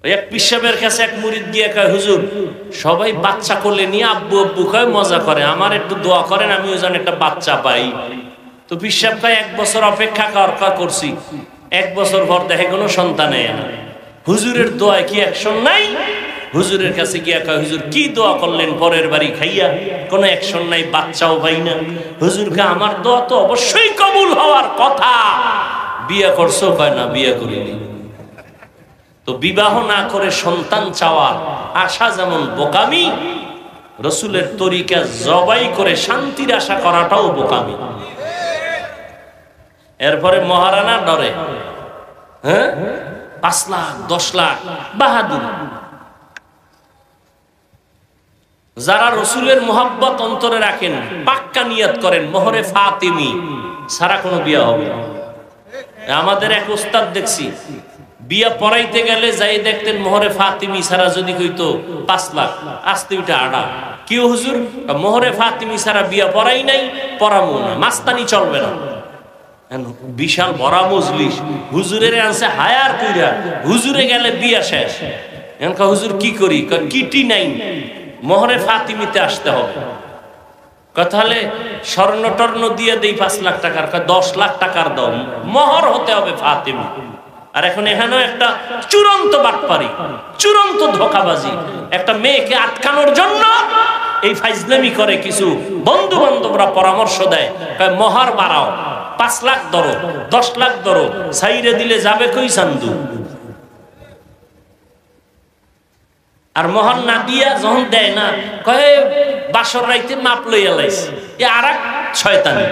এক পিসাবের কাছে এক মুরিদ গিয়ে কয়, হুজুর সবাই বাচ্চা কোলে নিয়ে আব্বু আব্বু কয় মজা করে, আমার একটু দোয়া করেন আমি ওই জন্য একটা বাচ্চা পাই। তো পিসাব কয় 1 বছর অপেক্ষা করছি, 1 বছর পর দেখে কোনো সন্তান এয় না। হুজুরের দোয়ায় কি অ্যাকশন নাই? হুজুরের কাছে গিয়া কয়, হুজুর কি দোয়া করলেন পরের বাড়ি খাইয়া, কোনো অ্যাকশন নাই, বাচ্চাও পাই না। হুজুরকে আমার দোয়া তো অবশ্যই কবুল হওয়ার কথা। বিয়ে করছো? কয় না, বিয়ে করিনি। তো বিবাহ না করে সন্তান চাওয়ার আশা যেমন বোকামি, রসুলের তরিকা জবাই করে শান্তির আশা করাটাও বোকামি। এরপরে মহারানা ডরে, হ্যাঁ 5 লাখ 10 লাখ বাহাদুর। যারা রসুলের মোহাব্বত অন্তরে রাখেন, পাক্কা নিয়ত করেন মোহরে ফাতিমি সারা কোনো বিয়া হবে। আমাদের এক ওস্তাদ দেখছি, বিয়া পড়াইতে গেলে যাই দেখতেন মোহরে ফাতিমি সারা যদি কইতো 5 লাখ, আসতে ওইটা আড়া। কি হুজুর? মোহরে ফাতিমি সারা বিয়া পড়াই নাই, পড়ামো না, মাস্তানি চলবে না। বিশাল বড় মজলিস, হুজুরের আনছে হায়ার কইরা, হুজুরে গেলে বিয়া শেষ। এখন হুজুর কি করি? কিটি নাই, মোহরে ফাতিমিতে আসতে হবে। তাহলে স্বর্ণ টর্ণ দিয়ে দেই 5 লাখ টাকার, 10 লাখ টাকার দাও, মোহর হতে হবে ফাতিমি। আর এখন এখানেও একটা চূড়ান্ত বাটপারি, চূড়ান্ত ধোঁকাবাজি। একটা মেয়েকে আটকানোর জন্য এই ফাইজলামি করে কিছু বন্ধু বান্ধবরা পরামর্শ দেয়, মোহর বাড়াও, 5 লাখ ধরো, 10 লাখ ধরো, সাইরে দিলে যাবে কই চান্দু। আর মোহর না দিয়া যখন দেয় না, কয়ে বাসর রাইতে মাপ লইয়া লাইছে। এ আর এক শয়তানি।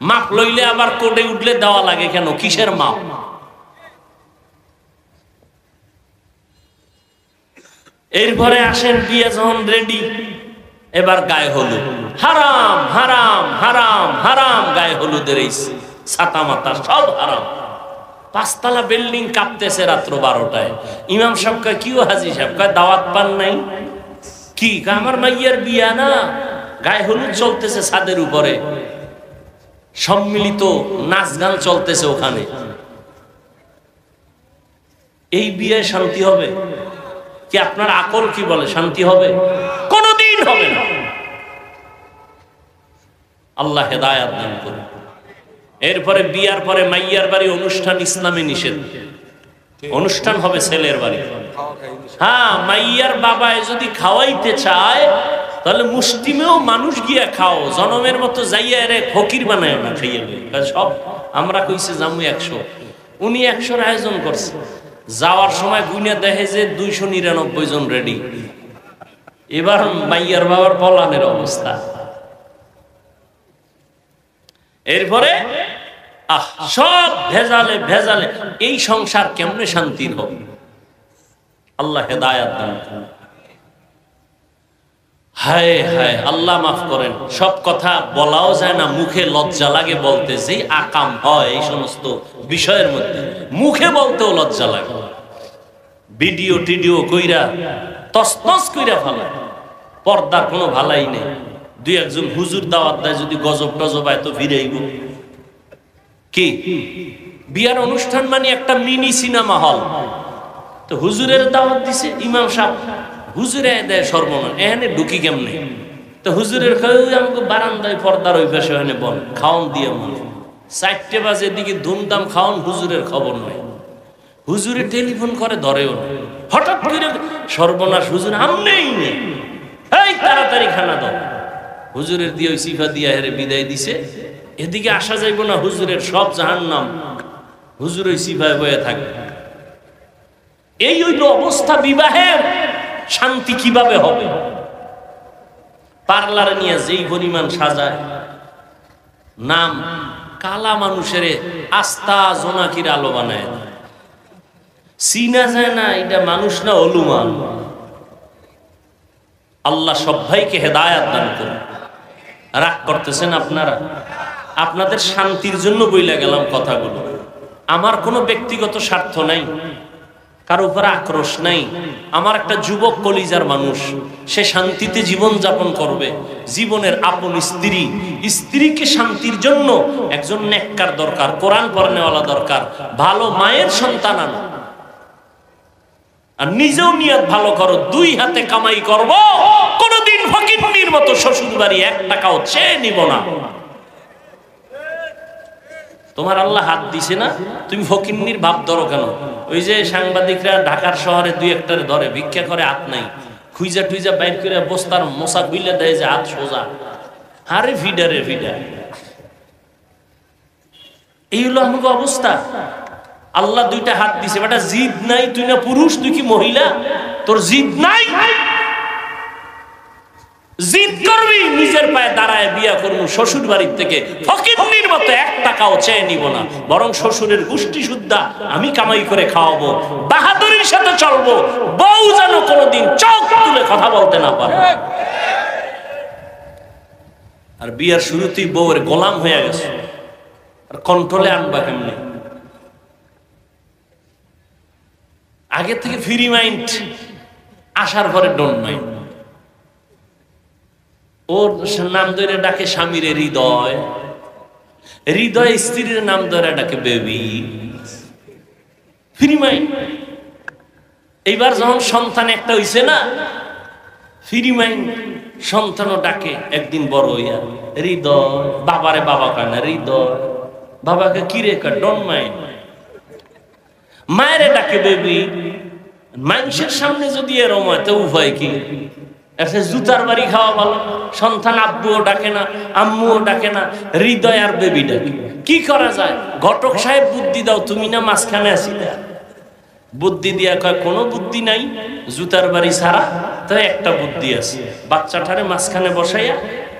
মাপ লইলে আবার কোর্টে উঠলে দেওয়া লাগে কেন? কিসের মাপ? এরপরে আসেন বিয়ে যখন রেডি, এবার গায়ে হলুদ, হারাম হারাম হারাম হারাম, গায়ে হলুদের এই ছাতা মাতা সব হারাম। 5 তলা বিল্ডিং কাঁপতেছে রাত্র 12টায়। ইমাম সাহেব কয়, কিও হাজি সাহেব? কয়, দাওয়াত পান নাই? কি? আমার মাইয়ার বিয়া না, গায়ে হলুদ চলতেছে ছাদের উপরে, সম্মিলিত নাচ গান চলতেছে ওখানে। এই বিয়ে শান্তি হবে কি? আপনার আকল কি বলে শান্তি হবে? কোনদিন হবে না। আল্লাহ হেদায়াত দান করুন। এরপরে বিয়ার পরে মাইয়ার বাড়ি অনুষ্ঠান ইসলামে নিষেধ। অনুষ্ঠান হবে ছেলের বাড়ি। হ্যাঁ, মাইয়ার বাবায় যদি খাওয়াইতে চায় তাহলে মুসলিমেও মানুষ গিয়া খাও, জনমের মতো যাইয়া রে ফকির বানায় না খাইয়া। সব আমরা কইছে জামু 100, উনি 100-র আয়োজন করছে। যাওয়ার সময় গুনে দেখে যে 299 জন রেডি। এবার মাইয়ার বাবার পলানের অবস্থা। এরপরে সব ভেজালে ভেজালে এই সংসার কেমনে শান্তির হবে? আল্লাহ হেদায়াত দান করুন। হায় হায়, আল্লাহ মাফ করেন। সব কথা বলাও যায় না, মুখে লজ্জা লাগে বলতে। যেই আকাম হয় এই সমস্ত বিষয়ের মধ্যে, মুখে বলতেও লজ্জা লাগে। ভিডিও টিডিও কইরা তসতস কইরা ফেলা, পর্দার কোনো ভালাই নেই। 2-1 হুজুর দাওয়াত দেয়, যদি গজব টজব আয় তো ফিরেইব। কি বিয়ার অনুষ্ঠান মানে একটা মিনি সিনেমা হল। তো হুজুরের দাওয়াত দিছে ইমাম সাহেব, হুজুরে দেয় সর্বনাশ, এখানে ঢুকি কেমনে? তো হুজুরের আমাকে বারান্দায় পর্দার ওই পাশে ওখানে বল খাওন দিয়ে মনে 4টে বাজে দিকে ধুমধাম খাওন, হুজুরের খবর নাই। হুজুরে টেলিফোন করে, ধরেও না। হঠাৎ করে সর্বনাশ, হুজুর আমনেই নেই, এই তাড়াতাড়ি খানা দাও। হুজুরের দিয়ে ওই সিফা দিয়া হেরে বিদায় দিছে। এদিকে আসা যাইব না, হুজুরের সব জাহান্নাম, হুজুর ওই সিফায় বয়ে থাকে। এই হইল অবস্থা। বিবাহে শান্তি কিভাবে হবে? পার্লারে নিয়ে যেই পরিমাণ সাজায়, নাম কালা মানুষের আস্থা জোনাকির আলো বানায়, চিনা যায় না এটা মানুষ না অলুমান। আল্লাহ সবাইকে হেদায়াত দান করুন। রাগ করতেছেন আপনারা? আপনাদের শান্তির জন্য বইলা গেলাম কথাগুলো। আমার কোনো ব্যক্তিগত স্বার্থ নাই, কারো উপরে আক্রোশ নাই। আমার একটা যুবক কলিজার মানুষ, সে শান্তিতে জীবন যাপন করবে। জীবনের আপন স্ত্রী, স্ত্রীকে শান্তির জন্য একজন নেককার দরকার, কোরআন পড়নেওয়ালা দরকার, ভালো মায়ের সন্তান আনো। আর নিজেও নিয়ত ভালো করো, 2 হাতে কামাই করব, কোনদিন ফকিন্নির মতো শ্বশুর বাড়ি 1 টাকাও চেয়ে নিব না। তোমার আল্লাহ হাত দিছে না, তুমি ফকিন্নির ভাব ধরো কেন? ওই যে সাংবাদিকরা ঢাকার শহরে 2-1টারে ধরে, ভিক্ষা করে হাত নাই, খুইজা টুইজা বাইর করে বস্তার মশা খুইলে দেয় যে হাত সোজা। আরে ফিডারে ফিডার, এই হলো আমাকে অবস্থা। আল্লাহ 2টা হাত দিছে, বেটা জিদ নাই, তুই না পুরুষ, তুই কি মহিলা? তোর জিদ নাই, জিদ করবি, নিজের পায়ে দাঁড়ায় বিয়া করবো, শ্বশুর বাড়ির থেকে ফকিন্নির মতো 1 টাকাও চেয়ে নিব না, বরং শ্বশুরের গোষ্ঠী সুদ্ধা আমি কামাই করে খাওয়াবো, বাহাদুরির সাথে চলবো, বউ যেন কোনোদিন চোখ তুলে কথা বলতে না পারে। আর বিয়ার শুরুতেই বউয়ের গোলাম হয়ে গেছে, আর কন্ট্রোলে আনবা কেমনে? আগে থেকে ফ্রি মাইন্ড, আসার পরে ডোন্ট মাইন্ড। ওর নাম ধরে ডাকে স্বামীর হৃদয়, হৃদয় স্ত্রীর নাম ধরে ডাকে বেবি, ফ্রি মাইন্ড। এইবার যখন সন্তান একটা হইছে না, ফ্রি মাইন্ড, সন্তানও ডাকে একদিন বড় হইয়া হৃদয়, বাবারে বাবা কয় না, হৃদয়, বাবাকে কিরে কয় ডোন্ট মাইন্ড, মায়েরে ডাকে বেবি। মানুষের সামনে যদি এরম হয় তো উভয় কি? একটা জুতার বাড়ি খাওয়া ভালো, সন্তান আব্বুও ডাকে না, আম্মুও ডাকে না, হৃদয় আর বেবি ডাকে। কি করা যায়? ঘটক সাহেব বুদ্ধি দাও, তুমি না মাঝখানে আছি। বুদ্ধি দিয়া কয় কোনো বুদ্ধি নাই, জুতার বাড়ি ছাড়া তো একটা বুদ্ধি আছে, বাচ্চাটারে মাঝখানে বসাইয়া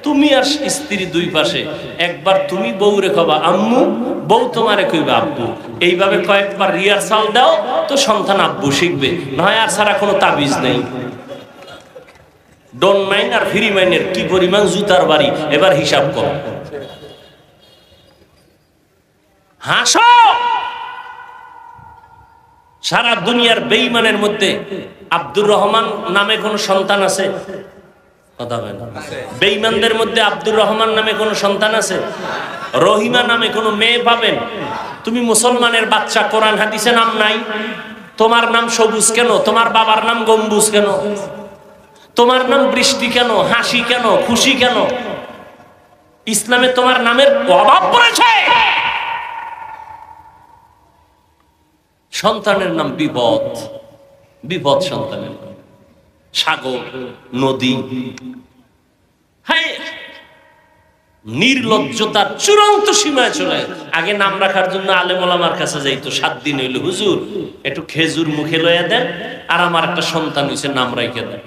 তুমি আর স্ত্রী 2 পাশে, একবার তুমি বউরে কবা আম্মু, বউ তোমারে কইবা আব্বু, এইভাবে কয়েকবার রিহার্সাল দাও তো সন্তান আব্বু শিখবে, নয় আর ছাড়া কোনো তাবিজ নেই। ডোন্ট মাইন্ড আর ফ্রি মাইন্ডের কি পরিমাণ জুতার বাড়ি, এবার হিসাব করো। হাসো, সারা দুনিয়ার বেঈমানের মধ্যে আব্দুর রহমান নামে কোন সন্তান আছে? কথা বলেন। বেঈমানদের মধ্যে আব্দুর রহমান নামে কোন সন্তান আছে? রহিমা নামে কোন মেয়ে পাবেন? তুমি মুসলমানের বাচ্চা, কোরআন হাদিসে নাম নাই, তোমার নাম সবুজ কেন? তোমার বাবার নাম গম্বুজ কেন? তোমার নাম বৃষ্টি কেন? হাসি কেন? খুশি কেন? ইসলামে তোমার নামের অভাব পড়েছে। সন্তানের নাম বিপদ, বিপদ সন্তানের নাম, সাগর, নদী। হ্যাঁ, নির্লজ্জতার চূড়ান্ত সীমায় চলে। আগে নাম রাখার জন্য আলেম ওলামার কাছে যাইতো, 7 দিন হইলো, হুজুর একটু খেজুর মুখে লইয়া দেন, আর আমার একটা সন্তান হইছে, নাম রাইখে দেন।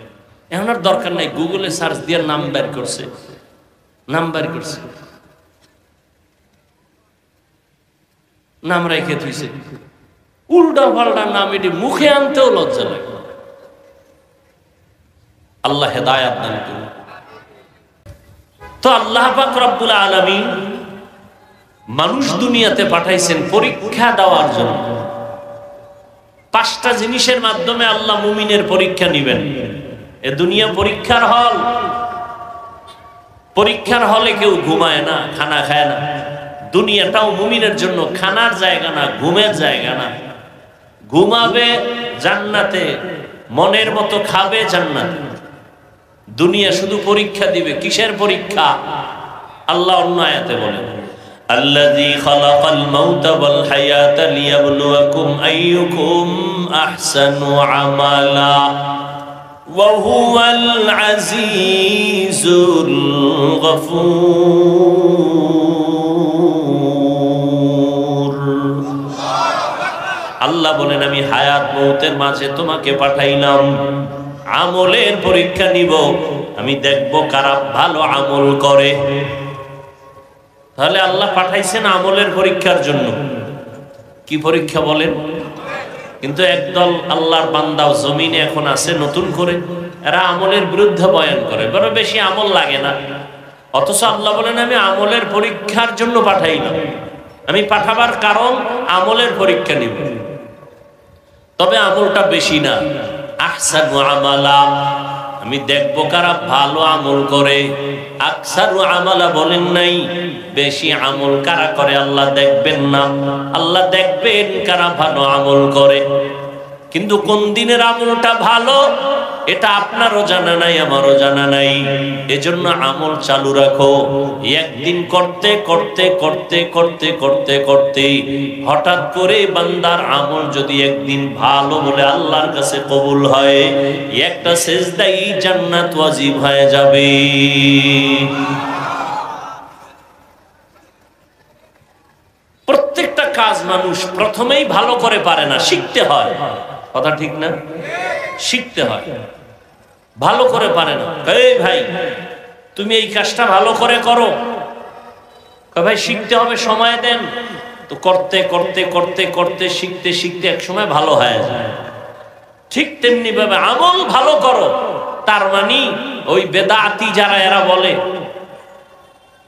এখন আর দরকার নাই, গুগলে সার্চ দিয়ে নাম বের করছে, নাম বের করছে, নাম রাইখে থুইছে। উল্টা পাল্টা নাম, এটি মুখে আনতেও লজ্জা লাগে। আল্লাহ হেদায়াত দান করুন। তো আল্লাহ পাক রব্বুল আলামিন মানুষ দুনিয়াতে পাঠাইছেন পরীক্ষা দেওয়ার জন্য। 5টা জিনিসের মাধ্যমে আল্লাহ মুমিনের পরীক্ষা নিবেন। এ দুনিয়া পরীক্ষার হল। পরীক্ষার হলে কেউ ঘুমায় না, খানা খায় না। দুনিয়াটাও মুমিনের জন্য খানার জায়গা না, ঘুমের জায়গা না। ঘুমাবে জান্নাতে, মনের মতো খাবে জান্নাতে। দুনিয়া শুধু পরীক্ষা দিবে। কিসের পরীক্ষা? আল্লাহ অন্য আয়াতে বলেন, আল্লাযী খালাকাল মাউতা ওয়াল হায়াতা লিয়াবলুয়াকুম আইয়ুকুম আহসানু আমালা ওয়া হুয়াল আজিজুল গফুর। আল্লাহ বলেন, আমি হায়াত মৌতের মাঝে তোমাকে পাঠাইলাম, আমলের পরীক্ষা নিব। আমি দেখব কারা ভালো আমল করে। তাহলে আল্লাহ পাঠাইছেন আমলের পরীক্ষার জন্য। কি পরীক্ষা বলেন? কিন্তু একদল আল্লাহর বান্দাও জমিনে এখন আছে নতুন করে, এরা আমলের বিরুদ্ধে বয়ান করে, বড় বেশি আমল লাগে না। অথচ আল্লাহ বলেন, আমি আমলের পরীক্ষার জন্য পাঠাইলাম। আমি পাঠাবার কারণ আমলের পরীক্ষা নিব। তবে আমলটা বেশি না, আহসানু আমালা, আমি দেখবো কারা ভালো আমল করে। আকসারু আমালা বলেন নাই, বেশি আমল কারা করে আল্লাহ দেখবেন না, আল্লাহ দেখবেন কারা ভালো আমল করে। কিন্তু কোন দিনের আমলটা ভালো এটা আপনারও জানা নাই, আমারও জানা নাই। এজন্য আমল চালু রাখো। একদিন করতে করতে করতে করতে করতে করতে হঠাৎ করে বান্দার আমল যদি একদিন ভালো বলে আল্লাহর কাছে কবুল হয়, একটা সেজদাই জান্নাত ওয়াজিব হয়ে যাবে। প্রত্যেকটা কাজ মানুষ প্রথমেই ভালো করে পারে না, শিখতে হয়। কথা ঠিক না? শিখতে হয়, ভালো করে পারে না। এই ভাই তুমি এই কাজটা ভালো করে করো, ভাই শিখতে হবে, সময় দেন। তো করতে করতে করতে করতে শিখতে শিখতে এক সময় ভালো হয়ে যায়। ঠিক তেমনি ভাবে আমল ভালো করো। তার মানে ওই বেদাতি যারা এরা বলে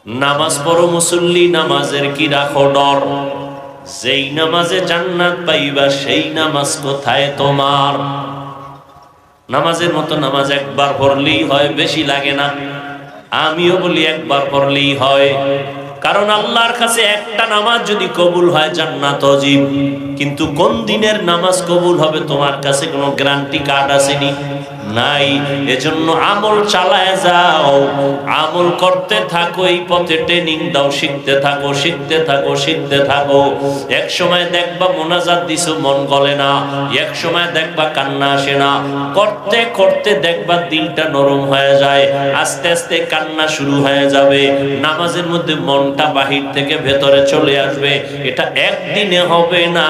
নামাজ পড়ো মুসল্লি, নামাজের কি রাখো ডর, যেই নামাজে জান্নাত পাইবা সেই নামাজ কোথায় তোমার। নামাজের মতো নামাজ একবার পড়লেই হয়, বেশি লাগে না। আমিও বলি একবার পড়লেই হয়, কারণ আল্লাহর কাছে একটা নামাজ যদি কবুল হয় জান্নাত ওয়াজিব। কিন্তু কোন দিনের নামাজ কবুল হবে তোমার কাছে কোনো গ্যারান্টি কার্ড আসেনি, নাই। এজন্য আমল চালায় যাও, আমল করতে থাকো, এই পথে ট্রেনিং দাও, শিখতে থাকো শিখতে থাকো শিখতে থাকো। এক সময় দেখবা মোনাজাত দিছো মন গলে না, এক সময় দেখবা কান্না আসে না, করতে করতে দেখবা দিলটা নরম হয়ে যায়, আস্তে আস্তে কান্না শুরু হয়ে যাবে, নামাজের মধ্যে মনটা বাহির থেকে ভেতরে চলে আসবে। এটা একদিনে হবে না,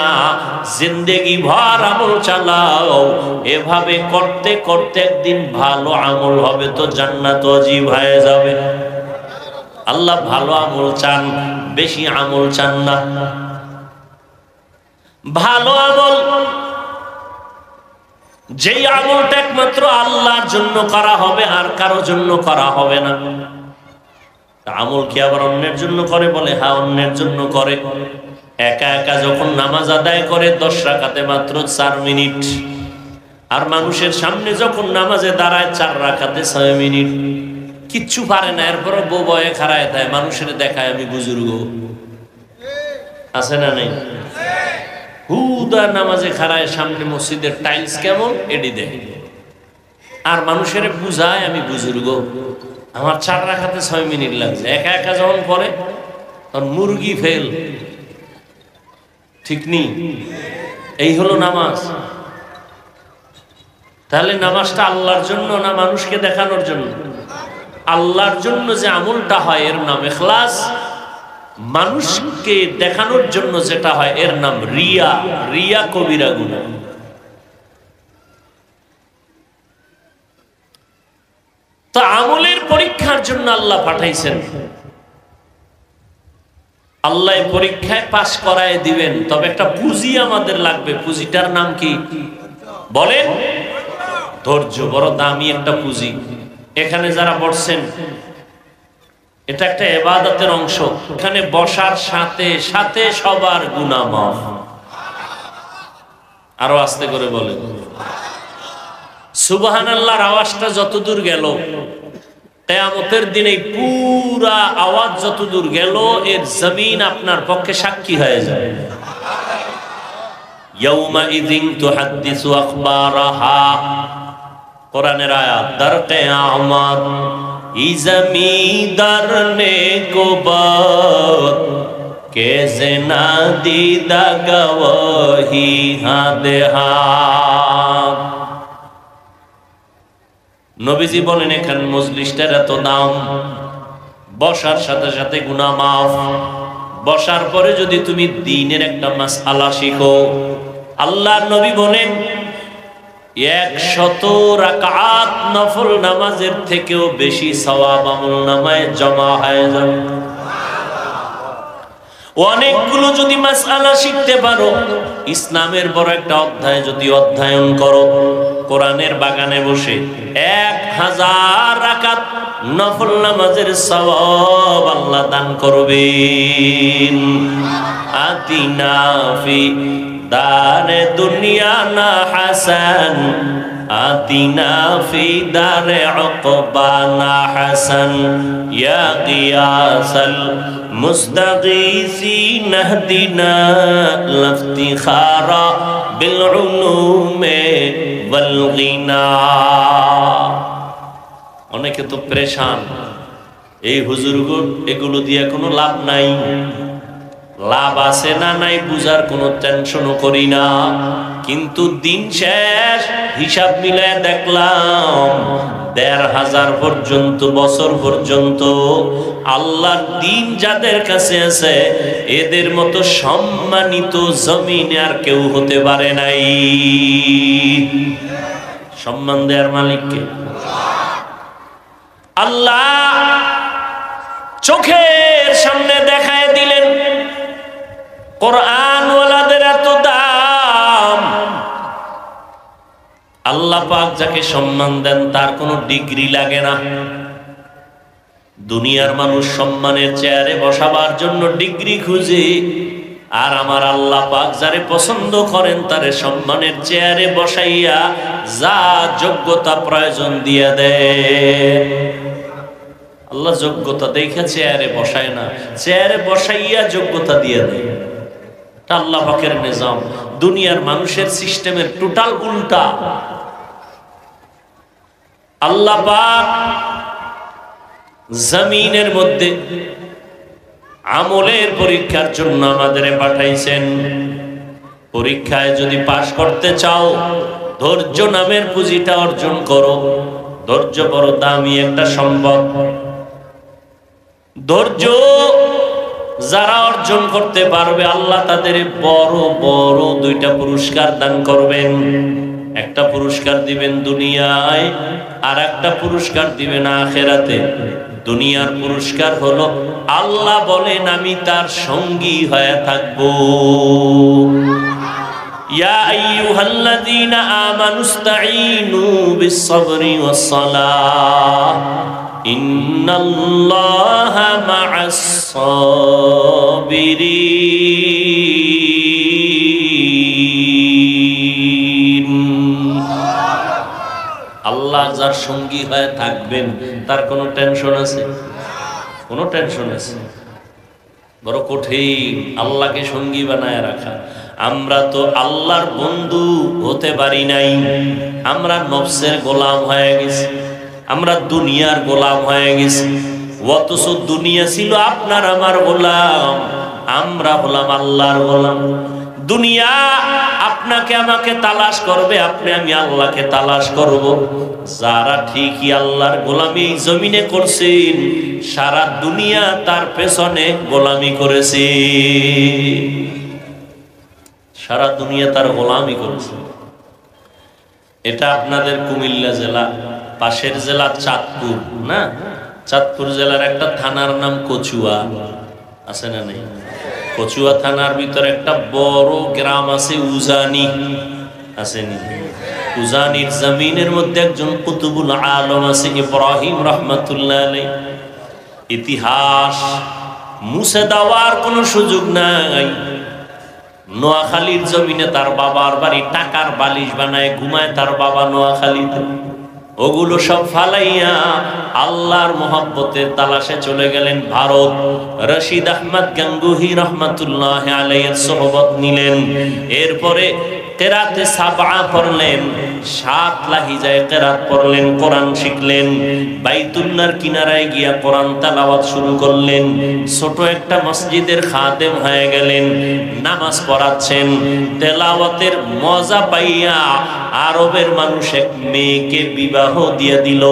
জিন্দেগি ভর আমল চালাও। এভাবে করতে করতে একদিন ভালো আমল হবে, তো জান্নাত ওয়াজিব হয়ে যাবে। আল্লাহ ভালো আমল চান, বেশি আমল চান না। ভালো আমল, যেই আমলটা একমাত্র আল্লাহর জন্য করা হবে, আর কারো জন্য করা হবে না। আমল কি আবার অন্যের জন্য করে? বলে হ্যাঁ, অন্যের জন্য করে। একা একা যখন নামাজ আদায় করে 10 রাকাতে মাত্র 4 মিনিট, আর মানুষের সামনে যখন নামাজে দাঁড়ায় 4 রাকাতে 6 মিনিট, কিচ্ছু পারে না। এরপরও বউ বয়ে খাড়ায় দেয়, মানুষের দেখায় আমি বুজুর্গ। আছে না নেই? হুদা নামাজে খাড়ায়, সামনে মসজিদের টাইলস কেমন এডি দেয়, আর মানুষের বুঝায় আমি বুজুর্গ, আমার 4 রাকাতে 6 মিনিট লাগছে। একা একা যখন পড়ে তখন মুরগি ফেল। ঠিক নেই? এই হলো নামাজ। তাহলে নামাজটা আল্লাহর জন্য না মানুষকে দেখানোর জন্য? আল্লাহর জন্য যে আমলটা হয় এর নাম ইখলাস, মানুষকে দেখানোর জন্য যেটা হয় এর নাম রিয়া। রিয়া কবিরা গুনাহ। তো আমলের পরীক্ষার জন্য আল্লাহ পাঠাইছেন। আল্লাহ পরীক্ষায় পাশ করায় দিবেন, তবে একটা পুঁজি আমাদের লাগবে। পুঁজিটার নাম কি বলেন? ধৈর্য। বড় দামি একটা পুঁজি। এখানে যারা বসছেন এটা একটা ইবাদতের অংশ। এখানে বসার সাথে সাথে সবার গুনাহ মাফ। আরো আস্তে করে বলেন সুবহানাল্লাহর আওয়াজটা যতদূর গেল, কিয়ামতের দিনে পুরা আওয়াজ যতদূর গেল, এর জমিন আপনার পক্ষে সাক্ষী হয়ে যাবে। ইয়াউমা ইযিন তুহাদ্দিসু আখবারাহা, কোরআনের আয়াত। দার কিয়ামত ই জমিদার নে কো বাত কে জেনা দিদা গওয়াহি হাদে হাত। নবীজি বলেন এখানে মজলিসটার এত দাম, বসার সাথে সাথে গুনাহ মাফ। বসার পরে যদি তুমি দ্বীনের একটা মাসআলা শিখো, আল্লাহর নবী বলেন 100 রাকাত নফল নামাজের থেকেও বেশি সওয়াব আমলনামায় জমা হয়ে যাবে। অনেকগুলো যদি মাসআলা শিখতে পারো, ইসলামের বড় একটা অধ্যায় যদি অধ্যয়ন করো, কোরআনের বাগানে বসে 1000 রাকাত নফল নামাজের সওয়াব আল্লাহ দান করবেন। আতিনা ফি দারে দুনিয়া না হাসান آتنا في دار عقبانا حسن يا قياس المستغيثين اهدنا لافتخارا بالعلوم والغنى অনেকে তো পরেশান এই হুজুরগুলো এগুলো দিয়ে কোনো লাভ নাই লাভ আছে না নাই বুঝার কোনো টেনশনও করি না কিন্তু দিন শেষ হিসাব মিলায় দেখলাম ১৫০০ পর্যন্ত বছর পর্যন্ত আল্লাহর দ্বীন যাদের কাছে আছে এদের মতো সম্মানিত জমিনে আর কেউ হতে পারে নাই সম্মান দেওয়ার মালিককে আল্লাহ চোখের সামনে দেখায় দিলেন কোরআন ওয়ালাদের এত দাম আল্লাহ পাক যাকে সম্মান দেন তার কোনো ডিগ্রি লাগে না দুনিয়ার মানুষ সম্মানের চেয়ারে বসাবার জন্য ডিগ্রি খুঁজে আর আমার আল্লাহ পাক যারে পছন্দ করেন তারে সম্মানের চেয়ারে বসাইয়া যা যোগ্যতা প্রয়োজন দিয়ে দেন আল্লাহ যোগ্যতা দেখে চেয়ারে বসায় না চেয়ারে বসাইয়া যোগ্যতা দিয়ে দেয় আল্লাহ পাকের নিজাম দুনিয়ার মানুষের সিস্টেমের টোটাল উল্টা আল্লাহ পাক জমিনের মধ্যে আমলের পরীক্ষার জন্য আমাদের পাঠাইছেন পরীক্ষায় যদি পাশ করতে চাও ধৈর্য নামের পুঁজিটা অর্জন করো ধৈর্য বড় দামি একটা সম্পদ ধৈর্য যারা অর্জন করতে পারবে আল্লাহ তাদের বড় বড় দুইটা পুরস্কার দান করবেন একটা পুরস্কার দিবেন দুনিয়ায় আর একটা পুরস্কার দিবেন আখিরাতে দুনিয়ার পুরস্কার হলো আল্লাহ বলেন আমি তার সঙ্গী হয়ে থাকবো ইয়া আইয়ুহাল্লাযীনা আমানুস্তাঈনু বিস-সাবরি ওয়াস-সালাহ ইন্নাল্লাহা মা'আস-সাবিরিন আল্লাহ যার সঙ্গী হয়ে থাকবেন তার কোনো টেনশন আছে কোনো টেনশন আছে বড় কঠিন আল্লাহকে সঙ্গী বানায় রাখা আমরা তো আল্লাহর বন্ধু হতে পারি নাই আমরা নফসের গোলাম হয়ে গেছি আমরা দুনিয়ার গোলাম হয়ে গেছি অথচ দুনিয়া ছিল আপনার আমার গোলাম আমরা হলাম আল্লাহর গোলাম দুনিয়া আপনাকে আমাকে তালাশ করবে আপনি আমি আল্লাহকে তালাশ করব যারা ঠিকই আল্লাহর গোলামি জমিনে করছেন সারা দুনিয়া তার পেছনে গোলামি করেছে সারা দুনিয়া তার গোলামি করেছে এটা আপনাদের কুমিল্লা জেলা পাশের জেলা চাঁদপুর না চাঁদপুর জেলার একটা থানার নাম কচুয়া আছে না নেই কচুয়া থানার ভিতরে একটা বড় গ্রাম আছে উজানি আসেনি উজানির জমিনের মধ্যে একজন কুতুবুল আলম আছে ইব্রাহিম রাহমাতুল্লাহ আলাইহি ইতিহাস মুছে দেওয়ার কোনো সুযোগ নাই নোয়াখালীর জমিনে তার বাবার বাড়ি টাকার বালিশ বানায় ঘুমায় তার বাবা নোয়াখালীতে ওগুলো সব ফালাইয়া আল্লাহর মোহাব্বতের তালাশে চলে গেলেন ভারত রশিদ আহমদ গাঙ্গুহি রাহমাতুল্লাহ আলাইহির সোহবত নিলেন এরপরে কেরাতে সাবআ পড়লেন 7 লাহিজায় কেরাত পড়লেন কোরআন শিখলেন বাইতুল্লাহর কিনারায় গিয়া কোরআন তেলাওয়াত শুরু করলেন ছোট একটা মসজিদের খাদেম হয়ে গেলেন নামাজ পড়াচ্ছেন তেলাওয়াতের মজা পাইয়া আরবের মানুষ এক মেয়েকে বিবাহ দিয়ে দিল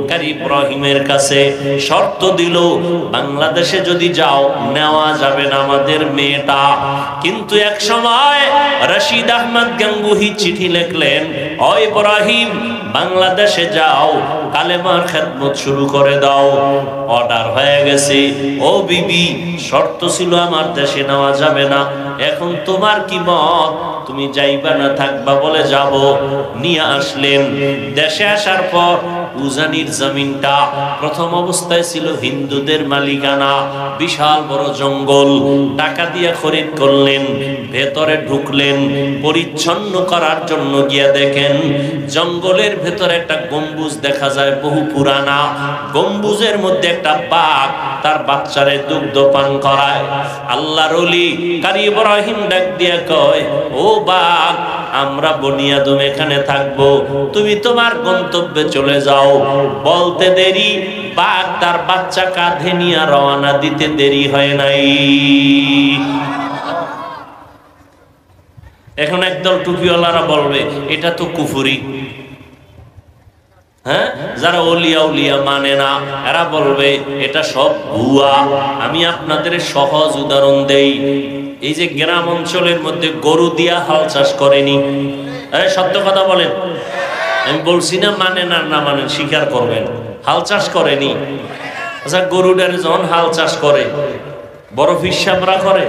কারি ইব্রাহিমের কাছে শর্ত দিল বাংলাদেশে যদি যাও নেওয়া যাবে না আমাদের মেয়েটা কিন্তু এক সময় রশিদ আহমদ গাঙ্গুহি চিঠি লিখলেন ও ইব্রাহিম বাংলাদেশে যাও কালেমার খেদমত শুরু করে দাও অর্ডার হয়ে গেছে ও বিবি শর্ত ছিল আমার দেশে নেওয়া যাবে না এখন তোমার কি মত তুমি যাইবা না থাকবা বলে যাব। নিয়ে আসলেন। দেশে আসার পর উজানির জমিনটা প্রথম অবস্থায় ছিল হিন্দুদের মালিকানা, বিশাল বড় জঙ্গল। টাকা দিয়ে খরিদ করলেন, ভেতরে ঢুকলেন, পরিচ্ছন্ন করার জন্য গিয়ে দেখেন জঙ্গলের ভেতরে একটা গম্বুজ দেখা যায়, বহু পুরানা। গম্বুজের মধ্যে একটা বাঘ তার বাচ্চারে দুগ্ধ পান করায়। আল্লাহর ওলি কারি ইব্রাহিম ডাক দিয়া কয়, ও বাঘ, আমরা বনি আদম এখানে থাকবো, তুমি তোমার গন্তব্যে চলে যাও। বলতে দেরি, বাঘ তার বাচ্চা কাঁধে নিয়ে রওনা দিতে দেরি হয় নাই। এখন একদল টুপিওয়ালারা বলবে এটা তো কুফরি। হ্যাঁ, যারা ওলিয়া উলিয়া মানে না এরা বলবে এটা সব ভুয়া। আমি আপনাদের সহজ উদাহরণ দেই। এই যে গ্রাম অঞ্চলের মধ্যে গরু দিয়া হাল চাষ করেনি, সত্য কথা বলেন। আমি বলছি না মানেন আর না মানেন, স্বীকার করবেন। হাল চাষ করেনি। আচ্ছা, গরুটারে যখন হাল চাষ করে বড় হিসাবরা করে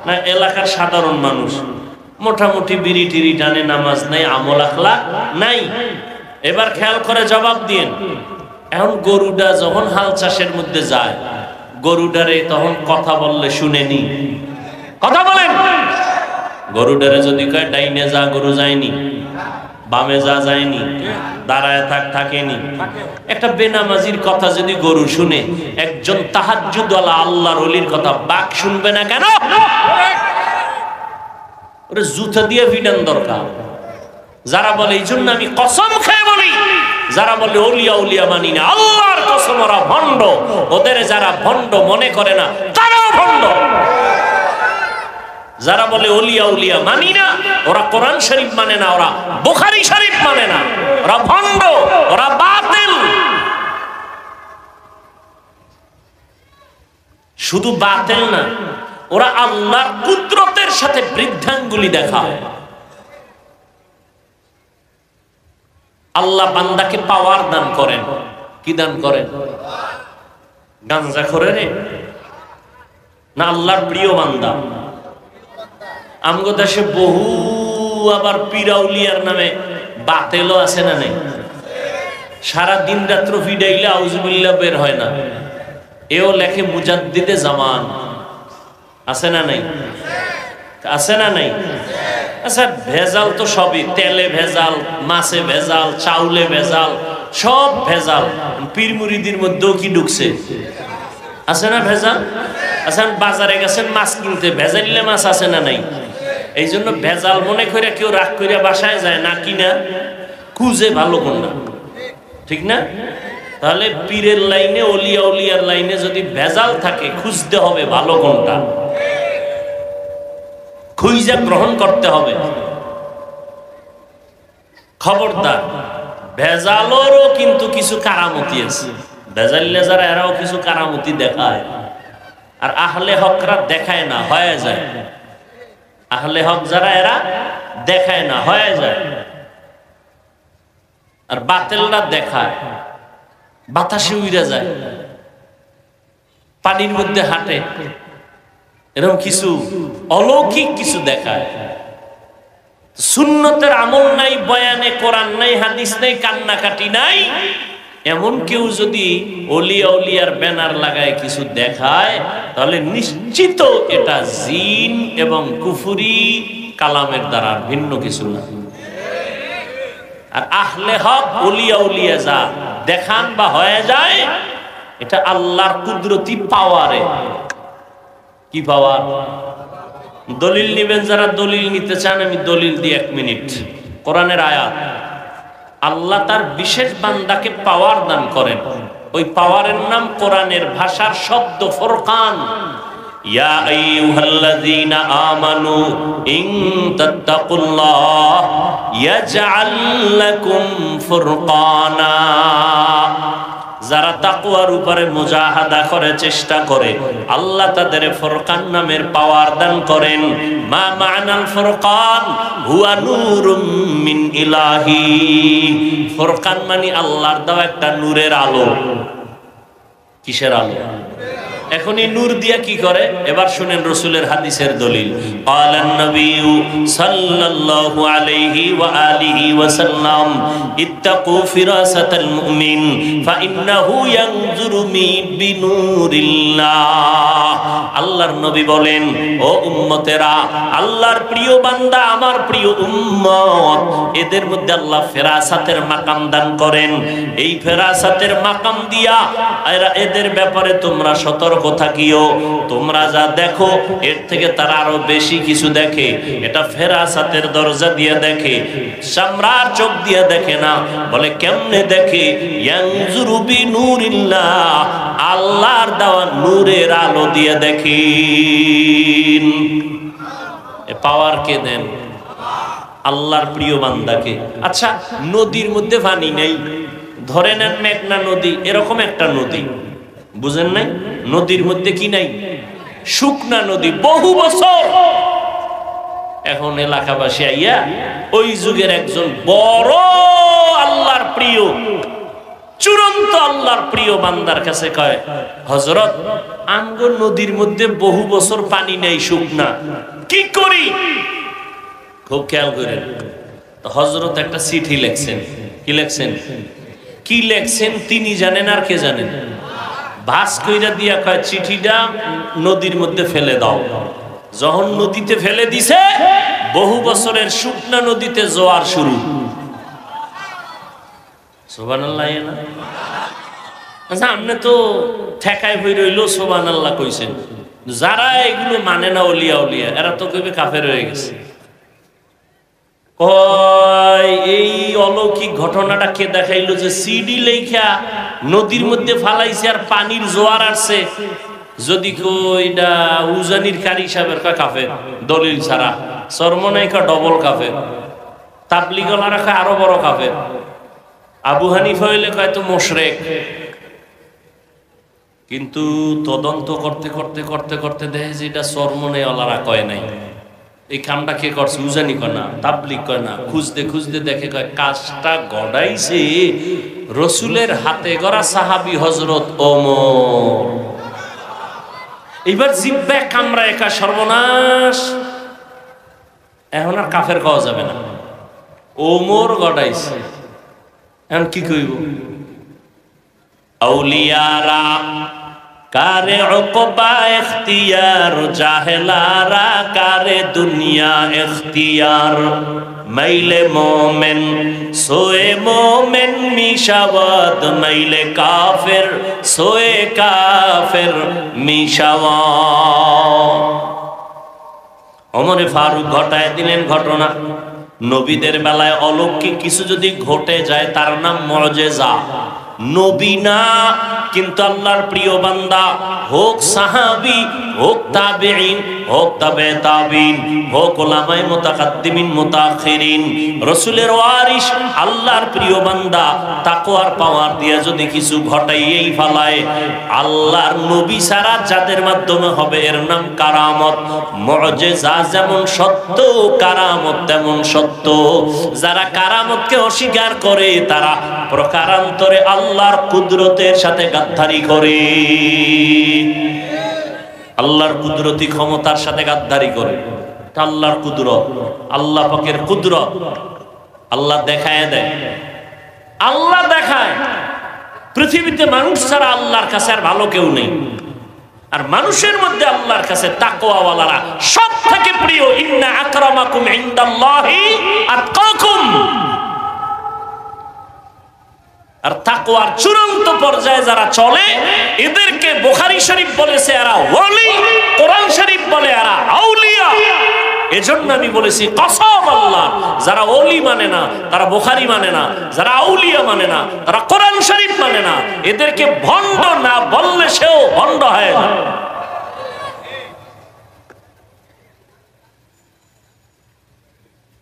না এলাকার সাধারণ মানুষ? মোটামুটি বিড়ি টিড়ি টানে, নামাজ নাই, আমল আখলাক নাই। এবার খেয়াল করে জবাব দিন। এখন গরুটা যখন হাল চাষের মধ্যে যায়, গরুটারে তখন কথা বললে শুনেনি? কথা বলেন। গরুটারে যদি কয় ডাইনে যা, গরু যায়নি। বামে যা, যায়নি। দাঁড়ায় থাক, থাকেনি। একটা বেনামাজির কথা যদি গরু শুনে, একজন তাহাজ্জুদওয়ালা আল্লাহর ওলির কথা বাঘ শুনবে না কেন? ওরে জুতা দিয়ে ভিডান দরকার। যারা বলে, এই জন্য আমি কসম খেয়ে বলি, যারা বলে ওলিয়া উলিয়া মানি না, আল্লাহর কসম ওরা ভণ্ড। ওদের যারা ভণ্ড মনে করে না তারাও ভণ্ড। যারা বলে ওলিয়া উলিয়া মানি না, ওরা কোরআন শরীফ মানে না, ওরা বুখারী শরীফ মানে না, ওরা ভণ্ড, ওরা বাতিল। শুধু বাতিল না, ওরা আল্লাহর কুদরতের সাথে বৃদ্ধাঙ্গুলি দেখায়। আল্লাহ বান্দাকে পাওয়ার দান করেন। কি দান করেন? গাঞ্জা করে রে না আল্লাহর প্রিয় বান্দা? আমগো দেশে বহু আবার পিরাউলিয়ার নামে বাতেলও আছে না নেই? সারা দিন রাত্র ফিডাইলে আউযুবিল্লাহ বের হয় না। এও লেখে মুজাদ্দিদে জামান। আছে না নাই? আছে না নাই? আচ্ছা, ভেজাল তো সবই, তেলে ভেজাল, মাছে ভেজাল, চাউলে ভেজাল, সব ভেজাল। পীর মুরিদির মধ্যেও কি ঢুকছে? আছে না ভেজাল? আচ্ছা, বাজারে গেছেন মাছ কিনতে, ভেজালিলে মাছ আছে না নাই? এই জন্য ভেজাল মনে করে কেউ রাগ করে বাসায় যায় না, কিনা খুঁজে ভালো কোনটা, ঠিক না? তাহলে পীরের লাইনে, ওলিয়া উলিয়ার লাইনে যদি ভেজাল থাকে, খুঁজতে হবে ভালো কোনটা, খুঁজে গ্রহণ করতে হবে। খবরদার, ভেজালেরও কিন্তু কিছু কারামতি আছে। ভেজালিলে যারা এরাও কিছু কারামতি দেখায়, আর আহলে হকরা দেখায় না, হয়ে যায়। আহলে হক যারা এরা দেখায় না, হয়ে যায়। আর বাতিলরা দেখায়, বাতাসে উড়ে যায়, পানির মধ্যে হাঁটে, এরকম কিছু অলৌকিক কিছু দেখায়। সুন্নতের আমল নাই, বয়ানে কোরআন নাই, হাদিস নাই, কান্নাকাটি নাই, এমন কেউ যদি ওলিয়া উলিয়ার ব্যানার লাগায় কিছু দেখায়, তাহলে নিশ্চিত এটা জিন এবং কুফরি কালামের দ্বারা ভিন্ন কিছু না। আর আহলে হক ওলিয়া উলিয়া যা দেখান বা হয়ে যায়, এটা আল্লাহর কুদরতি পাওয়ারে। কি পাওয়ার? দলিল নিবেন যারা, দলিল নিতে চান, আমি দলিল দিই 1 মিনিট। কোরআনের আয়াত, আল্লাহ তার বিশেষ বান্দাকে পাওয়ার দান করেন। ওই পাওয়ারের নাম কোরআনের ভাষার শব্দ ফুরকান। ইয়া আইয়ুহাল্লাযীনা আমানু ইন তাত্তাকুল্লাহ ইয়াজআল লাকুম ফুরকানা। যারা তাকওয়ার উপরে মুজাহাদা করে, চেষ্টা করে, আল্লাহ তাদের ফুরকান নামের পাওয়ার দান করেন। মা মা'নাল ফুরকান হুয়া নূরুম মিন ইলাহি। ফুরকান মানে আল্লাহর দেওয়া একটা নূরের আলো। কিসের আলো? এখন এই নূর দিয়া কি করে? এবার শুনেন রাসূলের হাদিসের দলিল। ক্বালান নবিয়্যু সাল্লাল্লাহু আলাইহি ওয়া আলিহি ওয়া সাল্লাম ইত্তাকু ফিরাসাতাল মুমিন ফাইন্নাহু ইয়ানজুরু বিনূরিল্লাহ। আল্লাহর নবী বলেন, ও উম্মতেরা, আল্লাহর প্রিয় বান্দা, আমার প্রিয় উম্মত, এদের মধ্যে আল্লাহ ফেরাসাতের মাকাম দান করেন। এই ফেরাসাতের মাকাম দিয়া এদের ব্যাপারে তোমরা সতর্ক থাকিও। তোমরা যা দেখো এর থেকে তারা আরো বেশি কিছু দেখে। এটা ফেরাসাতের দরজা দিয়ে দেখে, চামড়ার চোখ দিয়ে দেখে না। বলে কেমনে দেখে? ইয়ানজুরু বিনূরিল্লাহ, আল্লাহর দেওয়া নূরের আলো দিয়ে দেখেন। পাওয়ার কে দেন? আল্লাহর প্রিয় বান্দাকে। আচ্ছা, নদীর মধ্যে পানি নেই, ধরে নেন মেঘনা নদী, এরকম একটা নদী, বুঝেন নাই? নদীর মধ্যে কি নাই? শুকনা নদী, বহু বছর। এখন এলাকাবাসী আইয়া ওই যুগের একজন বড় আল্লাহর প্রিয়, চূড়ান্ত আল্লাহর প্রিয় বান্দার কাছে কয়, হযরত, আমগো নদীর মধ্যে বহু বছর পানি নেই, শুকনা, কি করি? খুব খেয়াল করেন। তো হযরত একটা চিঠি লিখছেন। কি লিখছেন? কি লিখছেন তিনি জানেন, আর কে জানেন? ভাস কইরা দিয়া কয়, চিঠিটা নদীর মধ্যে ফেলে দাও। যখন নদীতে ফেলে দিছে, বহু বছরের শুকনা নদীতে জোয়ার শুরু। সুবহানাল্লাহ। না আচ্ছা, আপনি তো ঠেকায় হয়ে রইল সুবহানাল্লাহ কইছেন। যারা এগুলো মানে না, ওলিয়া উলিয়া, এরা তো কইবে কাফের হয়ে গেছে। এই অলৌকিক ঘটনাটা কে দেখাইলো যে সিডি লেখা নদীর মধ্যে ফালাইছে আর পানির জোয়ার আসছে? যদি কইটা উজানির কারি সাহেবের কয় কাফের, দলিল ছাড়া। চরমনাই কয় ডবল কাফের, তাবলিগলারা কয় আরো বড় কাফের, আবু হানিফা হইলে কয় তো মুশরিক। কিন্তু তদন্ত করতে করতে করতে করতে দেখে যে এটা চরমনাই ওলারা কয় নাই। এই কামটা কে করছে? উজানি কয় না, তাবলিগ কয় না। খুঁজতে খুঁজতে দেখে কয় কাজটা গড়াইছে রসুলের হাতে গড়া সাহাবী হযরত ওমর। এবার জিব্বা কামরা একা, সর্বনাশ, এখন আর কাফের খাওয়া যাবে না, ওমর গড়াইছে। এখন কি কইব? আউলিয়ারা কারে উকবা ইখতিয়ার, জাহেলারা কারে দুনিয়া ইখতিয়ার। মাইলে মোমেন সোয়ে মোমেন মিশাওয়াত, মাইলে কাফের সোয়ে কাফের মিশাওয়াত। ওমরে ফারুক ঘটায় দিলেন ঘটনা। নবীদের বেলায় অলৌকিক কিছু যদি ঘটে যায় তার নাম মুআজিজা। নবী না, কিন্তু আল্লাহর প্রিয় বান্দা, হোক সাহাবী, হোক তাবেঈন, হোক তাবে তাবিন, হোক উলামায়ে মুতাকাদ্দিমিন মুতাআখিরিন, রাসূলের ওয়ারিস, আল্লাহর প্রিয় বান্দা তাকওয়ার পাওয়ার দিয়ে যদি কিছু ঘটাইয়েই ফেলায়, আল্লাহর নবী ছাড়া যাদের মাধ্যমে হবে এর নাম কারামত। মুআজিজা যেমন সত্য, কারামত তেমন সত্য। যারা কারামতকে অস্বীকার করে তারা প্রকারান্তরে আল্লাহর কুদরতের সাথে গাদ্দারি করে, আল্লাহর কুদরতি ক্ষমতার সাথে গাদ্দারি করে। আল্লাহর কুদরত, আল্লাহ পাকের কুদরত আল্লাহ দেখায় দেয়, আল্লাহ দেখায়। পৃথিবীতে মানুষ ছাড়া আল্লাহর কাছে আর ভালো কেউ নেই। আর মানুষের মধ্যে আল্লাহর কাছে তাকওয়াওয়ালারা সব থেকে প্রিয়। ইন্না আকরামাকুম ইনদাল্লাহি আতকাকুম। আর তাকওয়ার চূড়ান্ত পর্যায়ে যারা চলে এদেরকে বুখারী শরীফ বলেছে এরা ওলি, কোরআন শরীফ বলে এরা আউলিয়া। এজন্য আমি বলেছি কসম আল্লাহ, যারা ওলি মানে না, তারা বুখারী মানে না, যারা আউলিয়া মানে না, তারা কোরআন শরীফ মানে না, এদেরকে ভণ্ড না বললে সেও ভণ্ড হয় না।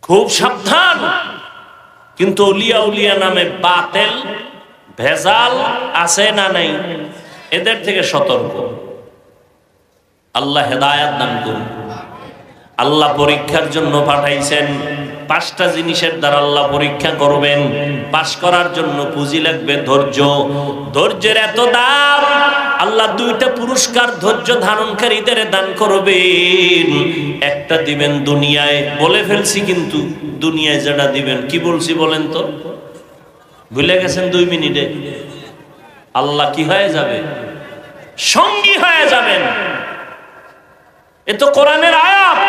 খুব সাবধান। কিন্তু ওলিয়া উলিয়া নামে বাতিল ভেজাল আছে না নাই, এদের থেকে সতর্ক। আল্লাহ হেদায়েত দান করুন। আল্লাহ পরীক্ষার জন্য পাঠাইছেন 5টা জিনিসের দ্বারা আল্লাহ পরীক্ষা করবেন। পাশ করার জন্য পুঁজি লাগবে ধৈর্য। ধৈর্যের এত দাম, আল্লাহ 2টা পুরস্কার ধৈর্য ধারণকারীদের দান করবেন। একটা দিবেন দুনিয়ায়, বলে ফেলছি কিন্তু দুনিয়ায় যেটা দিবেন কি বলছি বলেন তো? ভুলে গেছেন 2 মিনিটে? আল্লাহ কি হয়ে যাবে? সঙ্গী হয়ে যাবেন। এ তো কোরআনের আয়াত।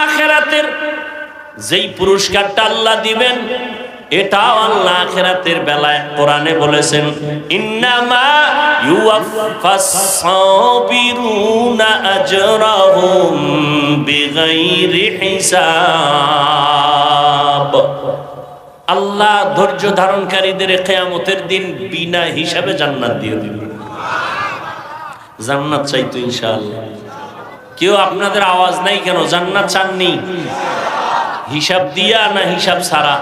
আখিরাতের যেই পুরস্কারটা আল্লাহ দিবেন, এটাও আল্লাহ আখিরাতের বেলায় কোরআনে বলেছেন, ইন্নামা ইউওয়াফাস সাবিরুনা আজরাহুম বিগাইরি হিসাব। আল্লাহ ধৈর্য ধারণকারীদের কিয়ামতের দিন বিনা হিসাবে জান্নাত দিয়ে দিবেন। জান্নাত চাইতো ইনশাআল্লাহ। কেউ আপনাদের আওয়াজ নাই কেন? জান্নাত চাননি? হিসাব দিয়া না হিসাব ছাড়া?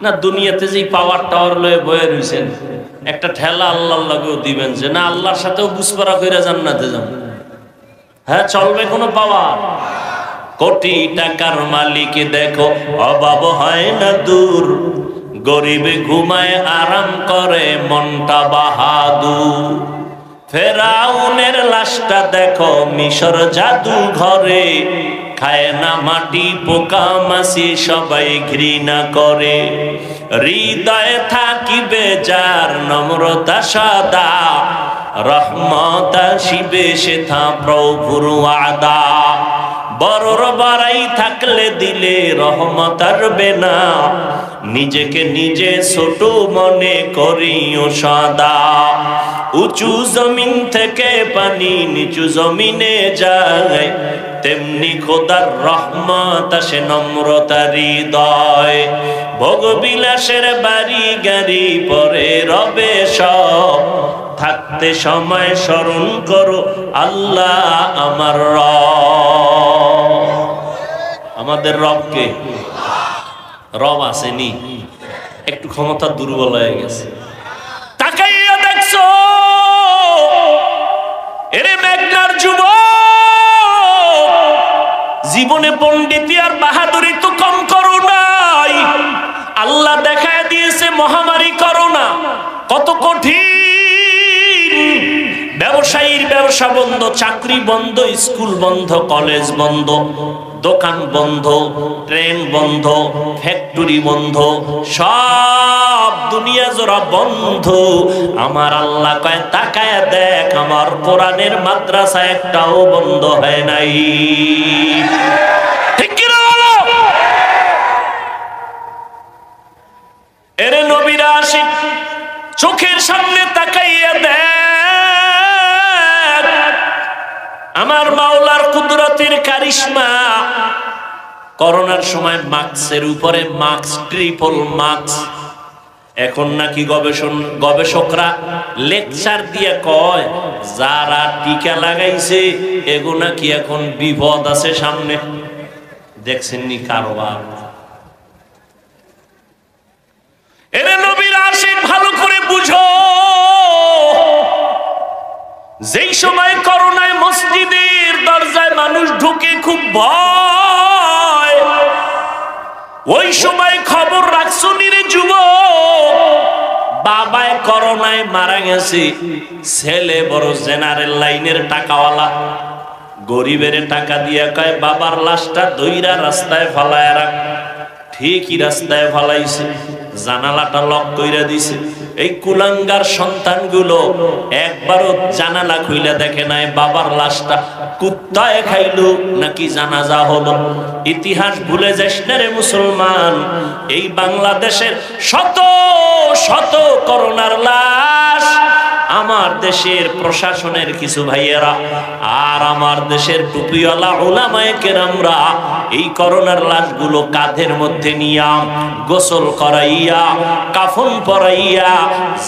না দুনিয়াতে যেই পাওয়ার টাওয়ার লয়ে বয়ে রয়েছেন, একটা ঠেলা আল্লাহর লাগেও দিবেন যে না আল্লাহর সাথেও বুঝপাড়া কইরা জান্নাতে যাব। হ্যাঁ, চলবে কোনো পাওয়ার? কোটি টাকার মালিক দেখো অভাব হয় না দূর, গরিবে ঘুমায় আরাম করে মনটা বাহাদুর। ফেরাউনের লাশটা দেখো মিশর জাদু ঘরে, খায় না মাটি পোকা মাছি সবাই ঘৃণা করে। হৃদয়ে থাকিবে যার নম্রতা সদা, রহমত আসিবে সেথা প্রভুর ওয়াদা। বড়র বাড়াই থাকলে দিলে রহমত আসবে না, নিজেকে নিজে ছোট মনে করিও সদা। উঁচু জমিন থেকে পানি নিচু জমিনে যায়, তেমনি খোদার রহমত আসে নম্রতার হৃদয়। ভোগবিলাসের বাড়ি গাড়ি পরে রবে সব, থাকতে সময় স্মরণ করো আল্লাহ আমার রব। আমাদের রবকে? রব আসেনি, একটু ক্ষমতা দুর্বল হয়ে গেছে। তাকাইয়া দেখছো এরে মেঘনার যুবক, জীবনে পণ্ডিতি আর বাহাদুরি তো কম করো নাই। আল্লাহ দেখায় দিয়েছে মহামারী করোনা কত কঠিন। ব্যবসায়ীর ব্যবসা বন্ধ, চাকরি বন্ধ, স্কুল বন্ধ, কলেজ বন্ধ, দোকান বন্ধ, ট্রেন বন্ধ, ফ্যাক্টরি বন্ধ, সব দুনিয়া জোড়া বন্ধ। আমার আল্লাহ কয় তাকায় দেখ, আমার কোরআনের মাদ্রাসা একটাও বন্ধ হয় নাই। ঠিক কি না বলো? এরে নবীরা আসি, চোখের সামনে তাকাইয়া দেখ, আমার মাওলার কুদরতের কারিশমা। করোনার সময় মাস্কের উপরে মাস্ক, ট্রিপল মাস্ক। এখন নাকি গবেষকরা লেকচার দিয়ে কয় যারা টিকা লাগাইছে এগো নাকি এখন বিপদ আছে সামনে। দেখছেন নি কারবার? এরে নবীর আশিক ভালো করে বুঝো, যেই সময় করোনায় মসজিদের দরজায় মানুষ ঢুকে খুব ভয়, ওই সময় খবর রাখছো নিরে যুবক, বাবায় করোনায় মারা গেছে, ছেলে বড় জেনারেল লাইনের টাকাওয়ালা, গরিবের টাকা দিয়া কয় বাবার লাশটা দইরা রাস্তায় ফালায় রাখ। ঠিকই রাস্তায় ফালাইছে, জানালাটা লক কইরা দিছে। এই কুলাঙ্গার সন্তানগুলো একবারও জানালা খুইলা দেখে নাই বাবার লাশটা কুত্তায় খাইলো নাকি জানাজা হলো। ইতিহাস ভুলে যাস না রে মুসলমান। এই বাংলাদেশের শত শত করোনার লাশ আমার দেশের প্রশাসনের কিছু ভাইয়েরা আর আমার দেশের টুপিওয়ালা উলামায়ে কেরামরা এই করোনার লাশগুলো কাঁধের মধ্যে নিয়া গোসল করাইয়া, কাফন পরাইয়া,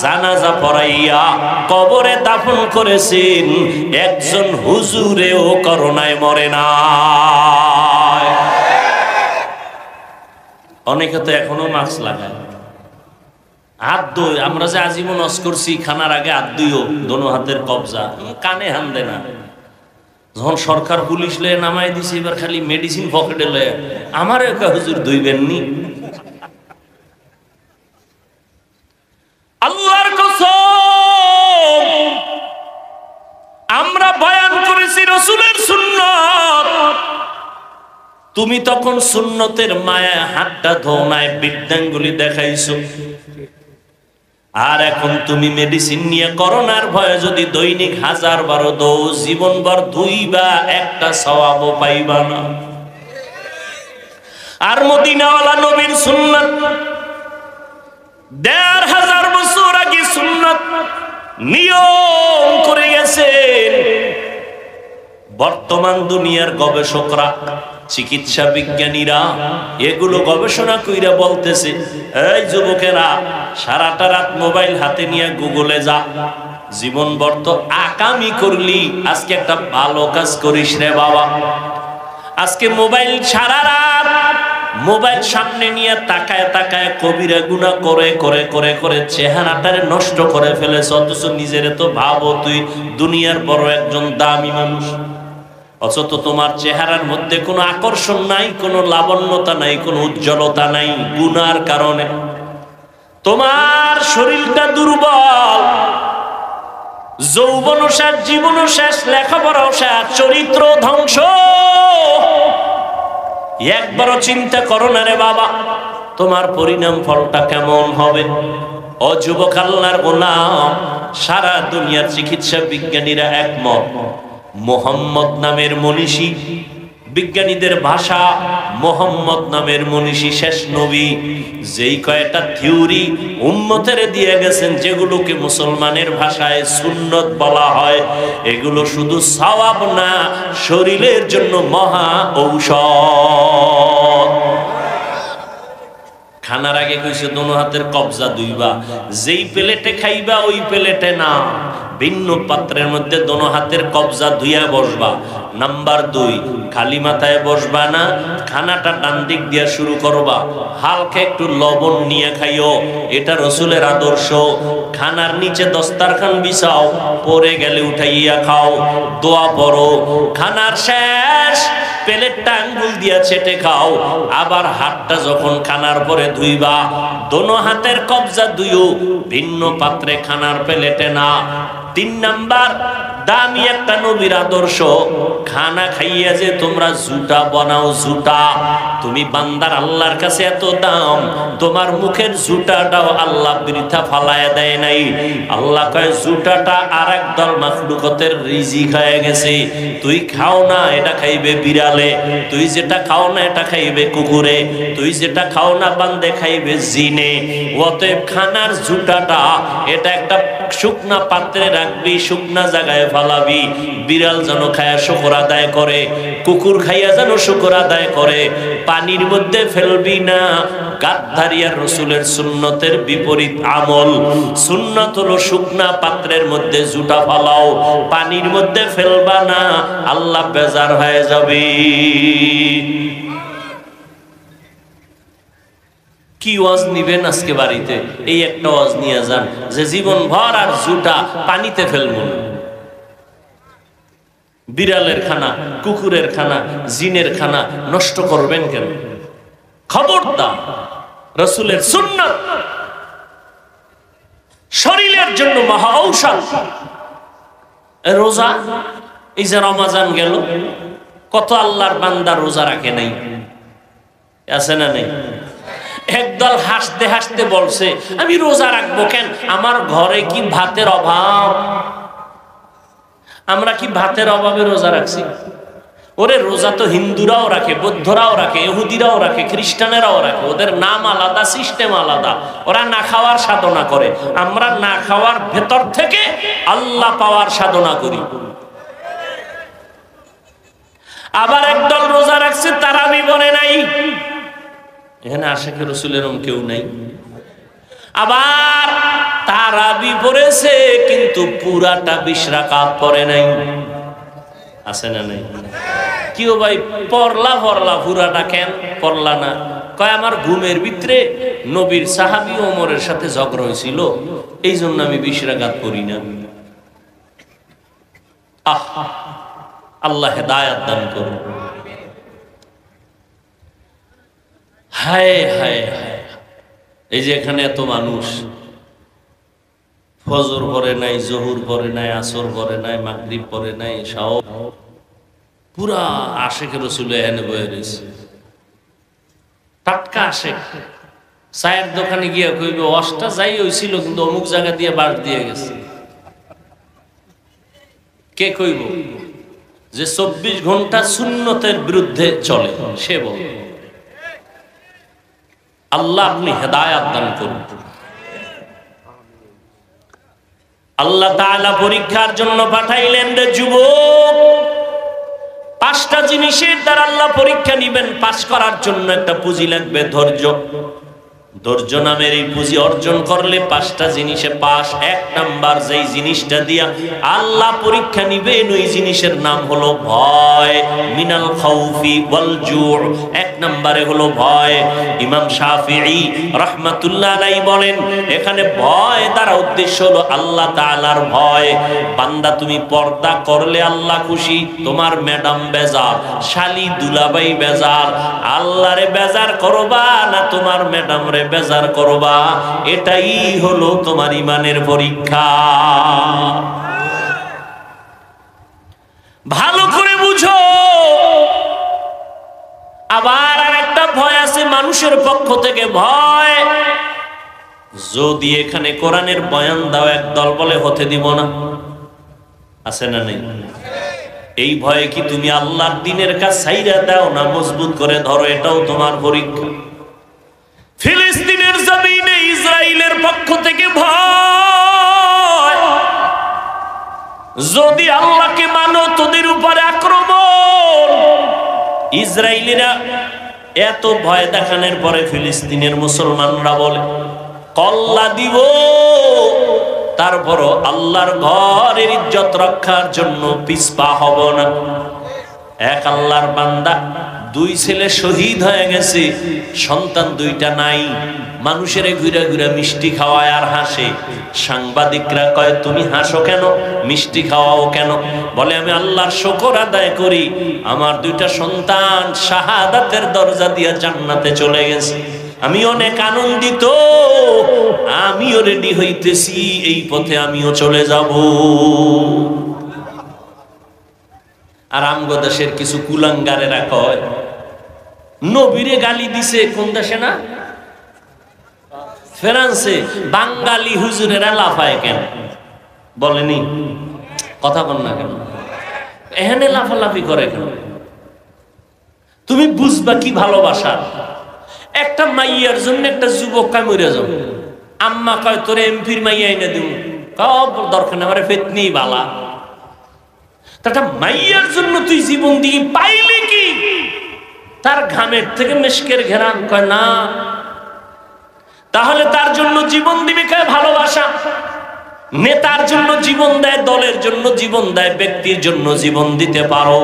জানাজা পরাইয়া কবরে দাফন করেছেন। একজন হুজুরেও করোনায় মরে না। অনেকে তো এখনো মাস্ক লাগায়। হাত ধুই, আমরা যে আজীবন অস করছি খানার আগে হাত ধুইও, দোনো হাতের কবজা, কানে হান দে না। যখন সরকার পুলিশ লয়ে নামাই দিছে, এবার খালি মেডিসিন পকেটে লয়ে আমার একা হুজুর দইবেননি। আল্লাহর কসম, আমরা বয়ান করেছি রাসূলের সুন্নাত, তুমি তখন সুন্নতের মায়া হাতটা ধোনায় বৃদ্ধাঙ্গুলি দেখাইছো। আর এখন তুমি মেডিসিন নিয়ে করোনার ভয়ে যদি দৈনিক 1000 দৌ, জীবনভর 2 বা 1টা সওয়াবও পাইবা না। আর মদিনাওয়ালা নবীর সুন্নাত 1500 বছর আগে সুন্নাত নিয়ম করে গেছেন। বর্তমান দুনিয়ার গবেষকরা, চিকিৎসা বিজ্ঞানীরা এগুলো গবেষণা কইরা বলতেছে, এই যুবকেরা সারাটা রাত মোবাইল হাতে নিয়ে গুগলে যা, জীবনভর তো আকামি করলি, আজকে একটা ভালো কাজ করিস রে বাবা। আজকে মোবাইল সারা রাত মোবাইল সামনে নিয়ে তাকায় তাকায় কবিরা গুনাহ করে করে করে করে চেহারাটারে নষ্ট করে ফেলেছ, অথচ নিজেরে তো ভাবো তুই দুনিয়ার বড় একজন দামি মানুষ, অথচ তোমার চেহারার মধ্যে কোনো আকর্ষণ নাই, কোনো লাবণ্যতা নাই, কোনো উজ্জ্বলতা নাই গুনার কারণে। তোমার শরীরটা দুর্বল, যৌবনও শেষ, জীবনও শেষ, লেখাপড়াও শেষ, চরিত্র ধ্বংস। একবারও চিন্তা করো না রে বাবা, তোমার পরিণাম ফলটা কেমন হবে। ও যুবক আল্লাহর গোলাম, সারা দুনিয়ার চিকিৎসা বিজ্ঞানীরা একমত, মুহাম্মদ নামের মনীষী, বিজ্ঞানীদের ভাষা মুহাম্মদ নামের মনীষী শেষ নবী, যেই কয়টা থিওরি উম্মতের দিয়ে গেছেন, যেগুলোকে মুসলমানের ভাষায় সুন্নত বলা হয়, এগুলো শুধু সওয়াব না, শরীরের জন্য মহা ঔষধ। খানার আগে কইছে দোনো হাতের কবজা দুইবা, যেই প্লেটে খাইবা ওই প্লেটে না, ভিন্ন পাত্রের মধ্যে দোনো হাতের কবজা ধুইয়া বসবা। নাম্বার 2, খালি মাথায় বসবা না, খানাটা ডান দিক দিয়া শুরু করবা, হালকা একটু লবণ নিয়ে খাইও, এটা রসুলের আদর্শ। খানার নিচে দস্তারখান বিছাও, পরে গেলে উঠাইয়া খাও, দোয়া পড়ো। খানার শেষ প্লেটটা আঙ্গুল দিয়া ছেটে খাও, আবার হাতটা যখন খানার পরে ধুইবা, দোনো হাতের কবজা ধুইও, ভিন্ন পাত্রে, খানার প্লেটে না। 3 নাম্বার দামি একটা নবীর আদর্শ, খানা খাইয়া যে তোমরা জুটা বানাও, জুটা, তুমি বান্দার আল্লাহর কাছে এত দাম, তোমার মুখের জুটাটাও আল্লাহ বৃথা ফালায়া দেয় নাই। আল্লাহ কয় জুটাটা আরেক দল মাখলুকতের রিজিক হয়ে গেছে, তুই খাও না, এটা খাইবে বিড়ালে, তুই যেটা খাও না এটা খাইবে কুকুরে, তুই যেটা খাও না বান্দে খাইবে জিনে। অতএব খানার জুটাটা এটা একটা শুকনা পাত্রে রাখবি, শুকনা জায়গায় ফালাবি, বিড়াল যেন খায়া শুকর আদায় করে, কুকুর খাইয়া যেন শুকর আদায় করে, পানির মধ্যে ফেলবি না। গাদ্দারিয়ার রসুলের সুন্নতের বিপরীত আমল। সুন্নত হলো শুকনা পাত্রের মধ্যে জুটা ফালাও, পানির মধ্যে ফেলবা না, আল্লাহ বেজার হয়ে যাবে। কি ওয়াজ নিবেন আজকে বাড়িতে? এই একটা ওয়াজ নিয়ে যান যে জীবন ভর আর জুটা পানিতে ফেলবো না। বিড়ালের খানা, কুকুরের খানা, জিনের খানা নষ্ট করবেন কেন? খবরদার, রাসূলের সুন্নাত শরীরের জন্য মহা ঔষধ। রোজা, এই যে রমজান গেল, কত আল্লাহর বান্দা রোজা রাখে নাই, আছে না নেই? একদল হাসতে হাসতে বলছে আমি রোজা রাখবো কেন, আমার ঘরে কি ভাতের অভাব? আমরা কি ভাতের অভাবে রোজা রাখছি? ওরে রোজা তো হিন্দুরাও রাখে, বৌদ্ধরাও রাখে, ইহুদিরাও রাখে, খ্রিস্টানেরাও রাখে, ওদের নাম আলাদা, সিস্টেম আলাদা, ওরা না খাওয়ার সাধনা করে, আমরা না খাওয়ার ভেতর থেকে আল্লাহ পাওয়ার সাধনা করি। আবার একদল রোজা রাখছে তারাবি বলে নাই, এখানে আশিকে রাসূলের কেউ নাই। আবার তারাবি পড়েছে কিন্তু পুরাটা 20 রাকাত পড়ে নাই, আছে না নাই? কিও ভাই পড়লা পুরাটা কেন পড়লা না? কয় আমার ঘুমের ভিতরে নবীর সাহাবী ওমরের সাথে ঝগড়া হয়েছিল, এই জন্য আমি 20 রাকাত পড়ি না। আল্লাহ হেদায়াত দান করুন। হায় হায় হায়, এই যে এখানে এত মানুষ ফজর পড়ে নাই, জহুর পড়ে নাই, আসর পড়ে নাই, মাগরিব পড়ে নাই, সব পুরা আশেখ রসুল এনে বয়ে রয়েছে। টাটকা আশেখ চায়ের দোকানে গিয়ে কইব অষ্টা যাই হয়েছিল কিন্তু অমুক জায়গা দিয়ে বাস দিয়ে গেছে। কে কইব? যে 24 ঘন্টা সুন্নতের বিরুদ্ধে চলে সে বল। আল্লাহ আপনি হেদায়াত দান করুন। আল্লাহ তাআলা পরীক্ষার জন্য পাঠাইলেন রে যুবক, 5টা জিনিসের দ্বারা আল্লাহ পরীক্ষা নিবেন। পাস করার জন্য একটা পুঁজি লাগবে, ধৈর্য। ধৈর্য নামের এই পুঁজি অর্জন করলে 5টা জিনিসে পাস। 1 নাম্বার যেই জিনিসটা দিয়া আল্লাহ পরীক্ষা নিবেন ওই জিনিসের নাম হলো ভয়। মিনাল খাউফি ওয়াল জু'। 1 নম্বরে হলো ভয়। ইমাম শাফিঈ রাহমাতুল্লাহ আলাইহি বলেন এখানে ভয় দ্বারা উদ্দেশ্য হলো আল্লাহ তাআলার ভয়। বান্দা তুমি পর্দা করলে আল্লাহ খুশি, তোমার ম্যাডাম বেজার, শালি দুলাভাই বেজার, আল্লাহরে বেজার করবা না তোমার ম্যাডাম রে বেজার করবা, এটাই হলো তোমার ইমানের পরীক্ষা। ভালো করে বুঝো। আবার আর একটা ভয় আছে মানুষের পক্ষ থেকে ভয়। যদি এখানে কোরআনের বয়ান দাও একদল বলে হতে দিব না, আছে না নেই? এই ভয়ে কি তুমি আল্লাহর দ্বীনের কাজ ছাইরা দাও না মজবুত করে ধরো, এটাও তোমার পরীক্ষা। ফিলিস্তিনের জমিনে ইসরায়েলের পক্ষ থেকে ভয়। যদি আল্লাহকে মানো তোদের উপরে আক্রমণ। ইসরায়েলিরা এত ভয় দেখানোর পরে ফিলিস্তিনের মুসলমানরা বলে কল্লা দিব, তারপরও আল্লাহর ঘরের ইজ্জত রক্ষার জন্য পিছপা হব না। এক আল্লাহর বান্দা 2 ছেলে শহীদ হয়ে গেছে, সন্তান 2টা নাই। মানুষের ঘুরে ঘুরে মিষ্টি খাওয়ায় আর হাসে। সাংবাদিকরা কয় তুমি হাসো কেন, মিষ্টি খাওয়াও কেন? বলে আমি আল্লাহর শুকর আদায় করি, আমার 2টা সন্তান শাহাদাতের দরজা দিয়ে জান্নাতে চলে গেছে। আমি অনেক আনন্দিত, আমিও রেডি হইতেছি, এই পথে আমিও চলে যাব। আর আমগো দেশের কিছু কুলাঙ্গারেরা কয় নবীরে গালি দিছে। কোন দেশে না? ফ্রান্সে। বাঙালি হুজুরেরা লাফায় কেন? বলেনি কথা বল না কেন? এখানে লাফালাফি করে কেন? তুমি বুঝবা কি ভালোবাসা। একটা মাইয়ার জন্য একটা যুবক কাই মরে যাব। আম্মা কয় তোরে এমপির মাইয়া এনে দিব, দরকার নেই, আমার ফেতনি বালা। একটা মাইয়ার জন্য তুই জীবন দিয়ে পাইলি কি? তার ঘামের থেকে মেশকের ঘেরান, কয় না। তাহলে তার জন্য জীবন দিবে কয় ভালোবাসা। নেতার জন্য জীবন দেয়, দলের জন্য জীবন দেয়, ব্যক্তির জন্য জীবন দিতে পারো।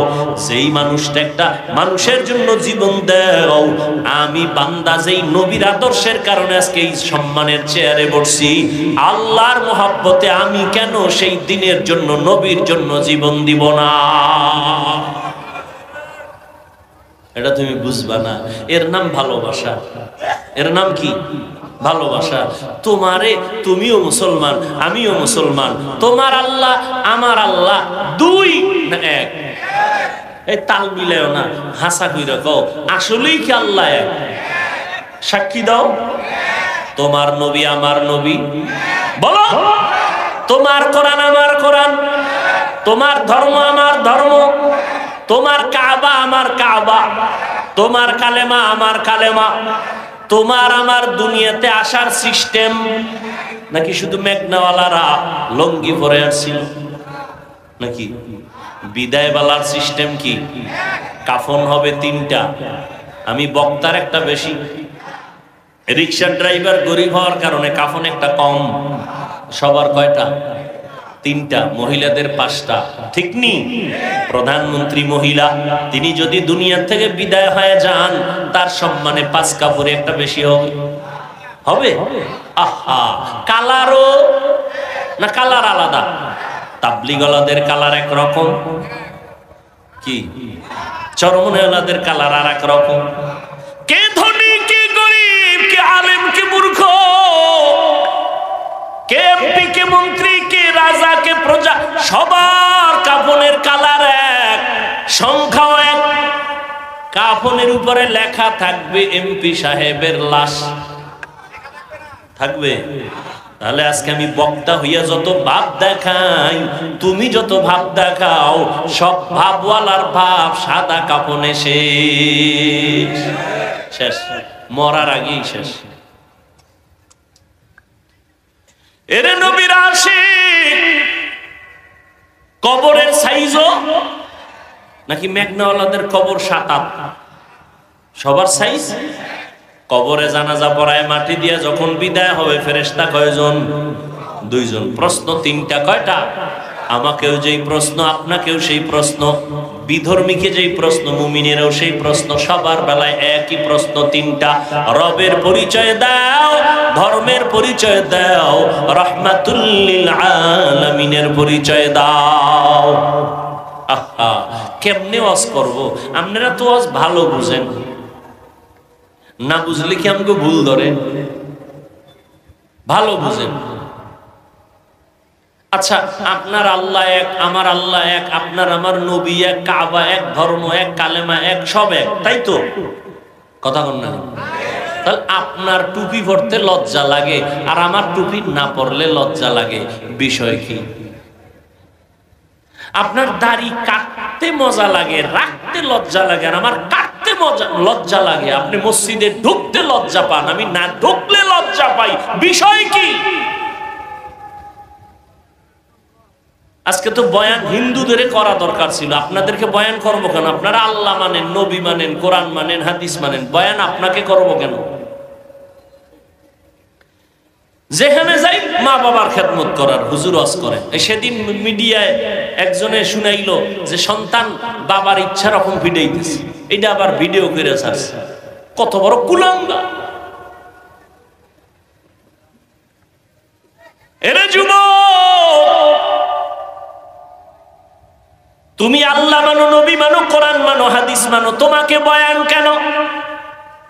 যেই মানুষটা একটা মানুষের জন্য জীবন দাও। আমি বান্দা যেই নবীর আদর্শের কারণে আজকে এই সম্মানের চেয়ারে বসছি, আল্লাহর মহব্বতে আমি কেন সেই দিনের জন্য নবীর জন্য জীবন দিব না? এটা তুমি বুঝবা না। এর নাম ভালোবাসা। এর নাম কি? ভালোবাসা। তোমারে, তুমিও মুসলমান, আমিও মুসলমান। তোমার আল্লাহ আমার আল্লাহ 2 না 1? এই তাল মিলাও না, হাসা কইরা কও আসলেই কি আল্লাহ 1? সাক্ষী দাও। তোমার নবী আমার নবী, বলো। তোমার কোরআন আমার কোরআন, তোমার ধর্ম আমার ধর্ম, তোমার কাবা আমার কাবা, তোমার কালেমা আমার কালেমা। তোমার আমার দুনিয়াতে আসার সিস্টেম নাকি শুধু মেঘনাওয়ালারা লঙ্গি পরে আসছিল? নাকি বিদায় বেলার সিস্টেম কি? কাফন হবে 3টা। আমি বক্তার একটা বেশি, রিক্সা ড্রাইভার গরিব হওয়ার কারণে কাফন একটা কম। সবার কয়টা? 3টা। মহিলাদের 5টা। ঠিক নি? প্রধানমন্ত্রী মহিলা, তিনি যদি দুনিয়া থেকে বিদায় হয়ে যান তার সম্মানে 5 কাপড়ে একটা বেশি হবে। হবে? আহা, কালারও না কালার আলাদা? তাবলিগলাদের কালার একরকম, কি চরমনেওয়ালাদের কালার আর এক রকম। কে ধনী কে গরিব, কে আলেম কে মূর্খ, কে এমপি কে মন্ত্রী, কে রাজা কে প্রজা, সবার কাফনের কালার এক, সংখ্যাও এক। কাফনের উপরে লেখা থাকবে এমপি সাহেবের লাশ, থাকবে। তাহলে আজকে আমি বক্তা হইয়া যত ভাব দেখাই, তুমি যত ভাব দেখাও, সব ভাবওয়ালার ভাব সাদা কাফনে শেষ, শেষ, মরার আগেই শেষ। এরে নবীর আশিক, কবরের সাইজও নাকি মেঘনাওয়ালাদের কবর 7-8, সবার সাইজ। কবরে জানাজা পড়ায় মাটি দিয়ে যখন বিদায় হবে, ফেরেশতা কয়জন? 2 জন। প্রশ্ন 3টা, কয়টা? আমাকেও যেই প্রশ্ন, আপনাকেও সেই প্রশ্ন, বিধর্মীকে যেই প্রশ্ন, মুমিনেরও সেই প্রশ্ন, সবার বেলায় একই প্রশ্ন 3টা। রবের পরিচয় দাও, ধর্মের পরিচয় দাও, রাহমাতুল লিল আলামিনের পরিচয় দাও। আহা, কেমনে ওয়াজ করব? আপনারা তো ওয়াজ ভালো বুঝেন, না বুঝলে কি আমাকে ভুল ধরেন? ভালো বুঝেন। আচ্ছা, আপনার আল্লাহ এক, আমার আল্লাহ এক, আপনার আমার নবী এক, কাবা এক, ধর্ম এক, কালেমা এক, সব এক, তাই তো? কথা বল না? তাহলে আপনার টুপি পরতে লজ্জা লাগে আর আমার টুপি না পরলে লজ্জা লাগে, বিষয় কি? আপনার দাড়ি কাটতে মজা লাগে, রাখতে লজ্জা লাগে, আর আমার কাটতে লজ্জা লাগে। আপনি মসজিদে ঢুকতে লজ্জা পান, আমি না ঢুকলে লজ্জা পাই, বিষয় কি? আজকে তো বয়ান হিন্দুদের করা দরকার ছিল, আপনাদেরকে বয়ান করবো কেন? আপনারা আল্লাহ মানেন, নবী মানেন, কোরআন মানেন, হাদিস মানেন, বয়ান আপনাকে করবো কেন? যেখানে যাই মা বাবার খেদমত করার, হুজুর ওয়াজ করেন। সেদিন মিডিয়ায় একজনে শুনাইলো যে সন্তান বাবার ইচ্ছা রকম ভিডিওইতেছে, এটা আবার ভিডিও করে ছাড়ছে। কত বড় কুলাঙ্গা! এরে যুবক, তুমি আল্লাহ মানো, নবী মানো, কোরআন মানো, হাদিস মানো, তোমাকে বয়ান কেন?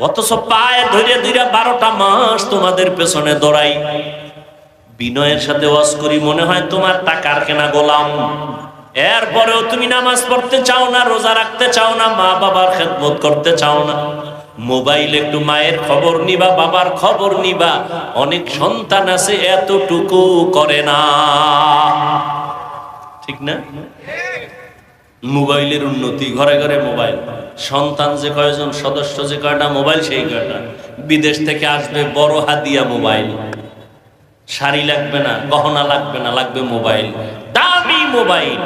অথচ পায়ে ধরে ধরে 12টা মাস তোমাদের পেছনে দৌড়াই, বিনয়ের সাথে ওয়াজ করি, মনে হয় তোমার টাকার কেনা গোলাম। এরপরেও তুমি নামাজ পড়তে চাও না, রোজা রাখতে চাও না, মা বাবার খেদমত করতে চাও না। মোবাইল একটু মায়ের খবর নিবা, বাবার খবর নিবা। অনেক সন্তান আছে এতটুকু করে না, ঠিক না? মোবাইলের উন্নতি, ঘরে ঘরে মোবাইল, সন্তান যে কয়জন, সদস্য যে কয়টা, মোবাইল সেই কয়টা। বিদেশ থেকে আসবে বড় হাদিয়া মোবাইল, শাড়ি লাগবে না, গহনা লাগবে না, লাগবে মোবাইল, দামি মোবাইল।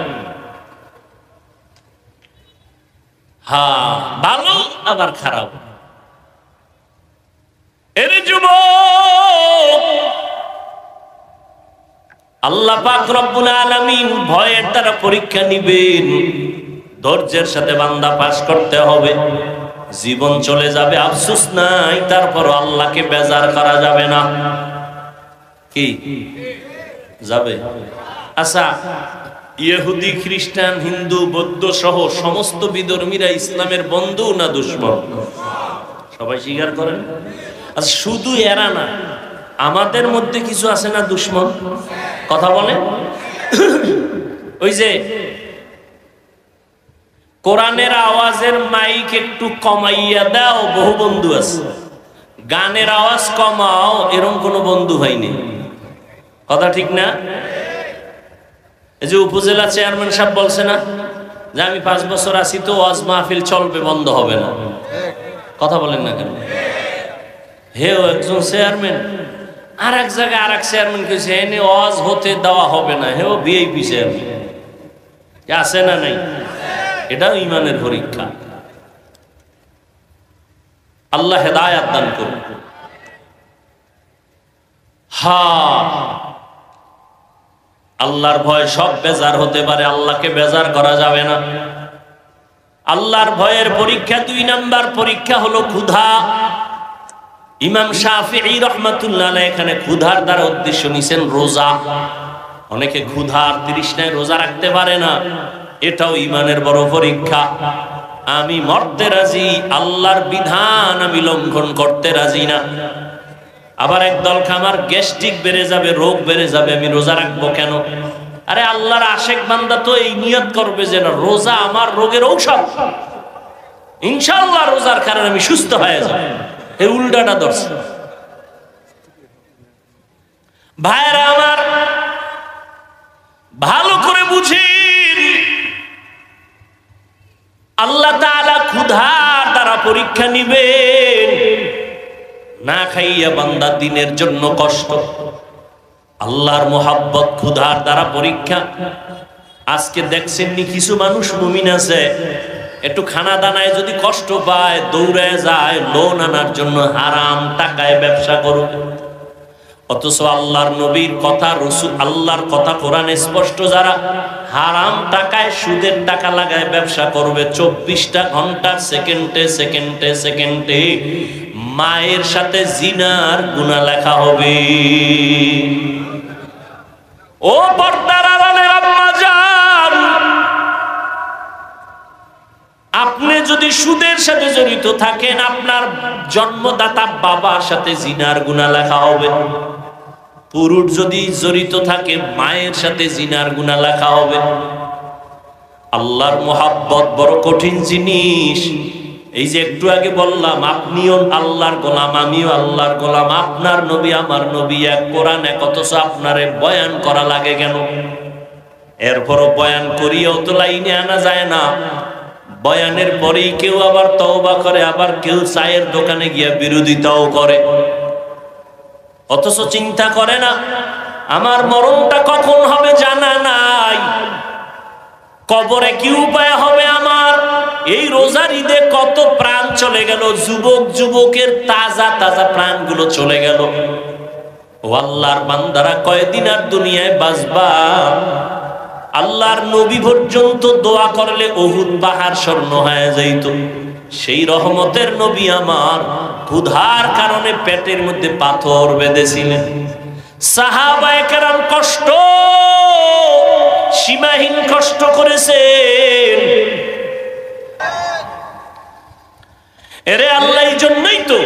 হ্যাঁ, ভালো আবার খারাপ। এর যুবক, আল্লাহ পাক রব্বুল আলামিন ভয়ের দ্বারা পরীক্ষা নিবেন, ধৈর্যের সাথে বান্দা পাস করতে হবে। জীবন চলে যাবে, আফসোস নাই, তারপর আল্লাহকে বেজার করা যাবে না। কি যাবে? আচ্ছা, ইহুদি, খ্রিস্টান, হিন্দু, বৌদ্ধ সহ সমস্ত বিধর্মীরা ইসলামের বন্ধু না দুশমন? সবাই স্বীকার করেন। আচ্ছা, শুধু এরা না, আমাদের মধ্যে কিছু আছে না দুশমন? কথা বলে। ওই যে কোরআনের আওয়াজের মাইক একটু কমাইয়া দাও, বহু বন্ধু আছে। গানের আওয়াজ কমাও, এরকম কোনো বন্ধু হয়নি। কথা ঠিক না? এই যে উপজেলা চেয়ারম্যান সাহেব বলছে না যে আমি 5 বছর আছি, তো ওয়াজ মাহফিল চলবে, বন্ধ হবে না। কথা বলেন না কেন? হেও একজন চেয়ারম্যান, আর এক জায়গায় আর এক চেয়ারম্যান কেছে এনে ওয়াজ হতে দেওয়া হবে না, হেও ভিআইপি চেয়ারম্যান। আছে না নাই? এটাও ইমানের পরীক্ষা। আল্লাহ হেদায়াত দান করুন। আল্লাহর ভয় সব বেজার হতে পারে, আল্লাহকে বেজার করা যাবে না। আল্লাহর ভয়ের পরীক্ষা 2 নাম্বার পরীক্ষা হলো ক্ষুধা। ইমাম শাফিঈ রাহমাতুল্লাহ আলাইহি এখানে ক্ষুধার দ্বারা উদ্দেশ্য নিছেন রোজা। অনেকে ক্ষুধার তৃষ্ণায় রোজা রাখতে পারে না, এটাও ইমানের বড় পরীক্ষা। আমি মরতে রাজি, আল্লাহর বিধান আমি লঙ্ঘন করতে রাজি না। আবার একদল খামার গ্যাস্ট্রিক বেড়ে যাবে, রোগ বেড়ে যাবে, আমি রোজা রাখবো কেন? আরে আল্লাহর আশেক বান্দা তো এই নিয়ত করবে যে না, রোজা আমার রোগের ঔষধ, ইনশাআল্লাহ রোজার কারণে আমি সুস্থ হয়ে যাব। এই উল্টাটা ধরছে। ভাইরা আমার, ভালো করে বুঝেন, আল্লাহ তাআলা ক্ষুধার দ্বারা পরীক্ষা নিবেন। না খাইয়া বান্দা দিনের জন্য কষ্ট, আল্লাহর মোহাব্বত ক্ষুধার দ্বারা পরীক্ষা। আজকে দেখছেননি কিছু মানুষ মুমিন আছে, একটু খানা দানায় যদি কষ্ট পায় দৌড়ায় যায় লোন আনার জন্য, হারাম টাকায় ব্যবসা করবে। অথচ আল্লাহর নবীর কথা, রাসূল আল্লাহর কথা কোরআনে স্পষ্ট, যারা হারাম টাকায় সুদের টাকা লাগায় ব্যবসা করবে, 24টা ঘন্টা সেকেন্ডে সেকেন্ডে সেকেন্ডে মায়ের সাথে জিনার গুনাহ লেখা হবে। ও পর্দার আড়ালের আম্মা জান, আপনি যদি সুদের সাথে জড়িত থাকেন, আপনার জন্মদাতা বাবার সাথে জিনার গুনাহ লেখা হবে। পুরুষ যদি জড়িত থাকে, মায়ের সাথে জিনার গুনাহ লেখা হবে। আল্লাহর মোহাব্বত বড় কঠিন জিনিস। এই যে একটু আগে বললাম, আপনিও আল্লাহর গোলাম, আমিও আল্লাহর গোলাম, আপনার নবী আমার নবী এক, কোরআন এক, অথচ আপনারে বয়ান করা লাগে কেন? এরপরও বয়ান করিয়াও তো লাইনে আনা যায় না। বয়ানের পরেই কেউ আবার তওবা করে, আবার কেউ চায়ের দোকানে গিয়া বিরোধিতাও করে। অথচ চিন্তা করে না আমার মরণটা কখন হবে জানা নাই, কবরে কি উপায় হবে আমার। এই রোজার ঈদে কত প্রাণ চলে গেল, যুবক যুবকের তাজা তাজা প্রাণগুলো চলে গেল। ও আল্লাহর বান্দারা, কয়দিন আর দুনিয়ায় বাঁচবা? আল্লাহর নবী পর্যন্ত দোয়া করলে উহুদ পাহাড় স্বর্ণ হয়ে যাইত। সেই রহমতের নবী আমার ক্ষুধার কারণে পেটের মধ্যে পাথর বেঁধেছিলেন। সাহাবায়ে কেরাম কষ্ট, সীমাহীন কষ্ট করেছেন। এরে আল্লাহ, এই জন্যই তো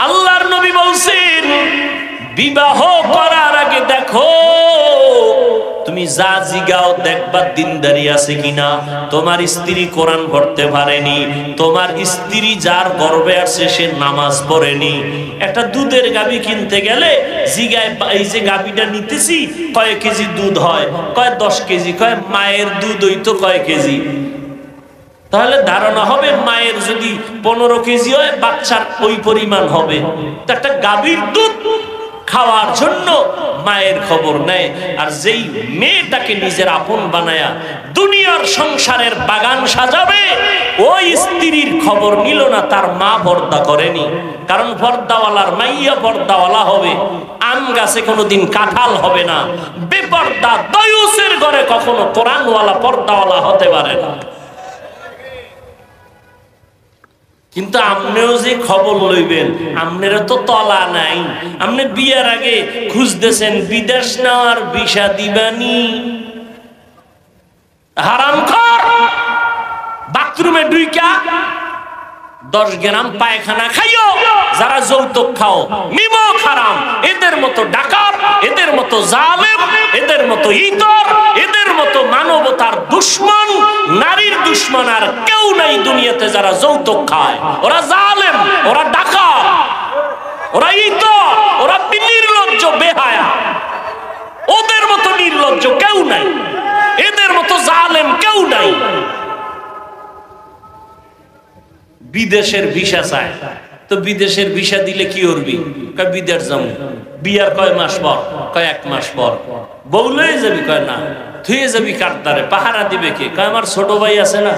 আল্লাহর নবী বলছেন, বিবাহ করার আগে দেখো, তুমি যা জিগাও দেখবা দিনদারি আছে কিনা। তোমার স্ত্রী কোরআন পড়তে পারেনি, তোমার স্ত্রী যার গর্ভে আছে সে নামাজ পড়েনি। একটা দুধের গাভী কিনতে গেলে জিগায়, এই যে গাভীটা নিতেছি কয় কেজি দুধ হয়, কয় 10 কেজি, কয় মায়ের দুধ হইতো কয় কেজি। তাহলে ধারণা হবে মায়ের যদি 15 কেজি হয়, বাচ্চার ওই পরিমাণ হবে। তো একটা গাভীর দুধ খাওয়ার জন্য মায়ের খবর নেয়। আর যেই মেয়েটাকে নিজের আপন বানায়া দুনিয়ার সংসারের বাগান সাজাবে, ওই স্ত্রীর খবর নিল না, তার মা পর্দা করেনি। কারণ পর্দাওয়ালার মাইয়া পর্দাওয়ালা হবে, আম গাছে কোনোদিন কাঁঠাল হবে না। বেপর্দা দয়ুসের ঘরে কখনো কোরআনওয়ালা পর্দাওয়ালা হতে পারে না। কিন্তু আপনিও যে খবর লইবেন, আপনারা তো তলা নাই। আপনি বিয়ার আগে খুঁজতেছেন বিদেশ নেওয়ার ভিসা দিবানি, হারামখোর। বাথরুমে ঢুইকা 10 গ্রাম পায়খানা খাইও, যারা যৌতুক খাও নিমক হারাম। এদের মতো ডাকাত, এদের মতো জালেম, এদের মতো ইতর, এদের মতো মানবতার দুশ্মন, নারীর দুশ্মন আর কেউ নাই দুনিয়াতে যারা যৌতুক খায়। ওরা জালেম, ওরা ডাকাত, ওরা ইতর, ওরা নির্লজ্জ বেহায়া। ওদের মতো নির্লজ্জ কেউ নাই, এদের মতো জালেম কেউ নাই। বিদেশের ভিসা চায়, তো বিদেশের ভিসা দিলে কি করবি? কয় বিদেশ যাবো। বিয়ার কয় মাস পর? কয় 1 মাস পর। বউ লয়ে যাবি? কয় না। থুয়ে যাবি কারদারে? পাহারা দিবে কে? কয় আমার ছোট ভাই আছে না।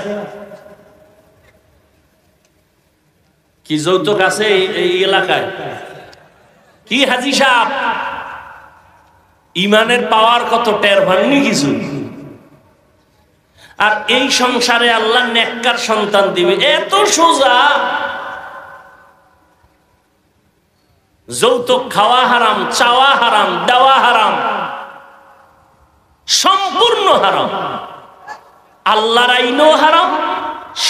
কি যৌতুক আছে এই এলাকায়? কি হাজি সাহেব, ইমানের পাওয়ার কত টের ভাঙনি কিছু। আর এই সংসারে আল্লাহ নেককার সন্তান দিবে, এত সোজা। যৌতুক খাওয়া হারাম, চাওয়া হারাম, দেওয়া হারাম, সম্পূর্ণ হারাম। আল্লাহর আইনও হারাম,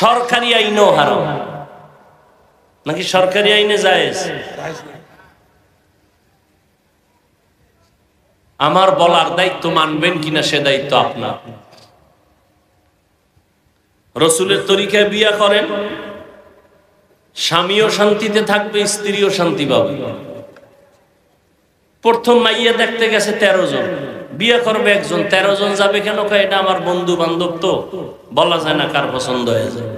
সরকারি আইনও হারাম। নাকি সরকারি আইনে জায়েজ? আমার বলার দায়িত্ব মানবেন কিনা সে দায়িত্ব আপনার। রসুলের তরিকায় বিয়া করেন, স্বামীও শান্তিতে থাকবে, স্ত্রীও শান্তি পাবে। প্রথম মাইয়া দেখতে গেছে 13 জন, বিয়ে করবে একজন, 13 জন যাবে কেন? এটা আমার বন্ধু বান্ধব, তো বলা যায় না কার পছন্দ হয়ে যায়।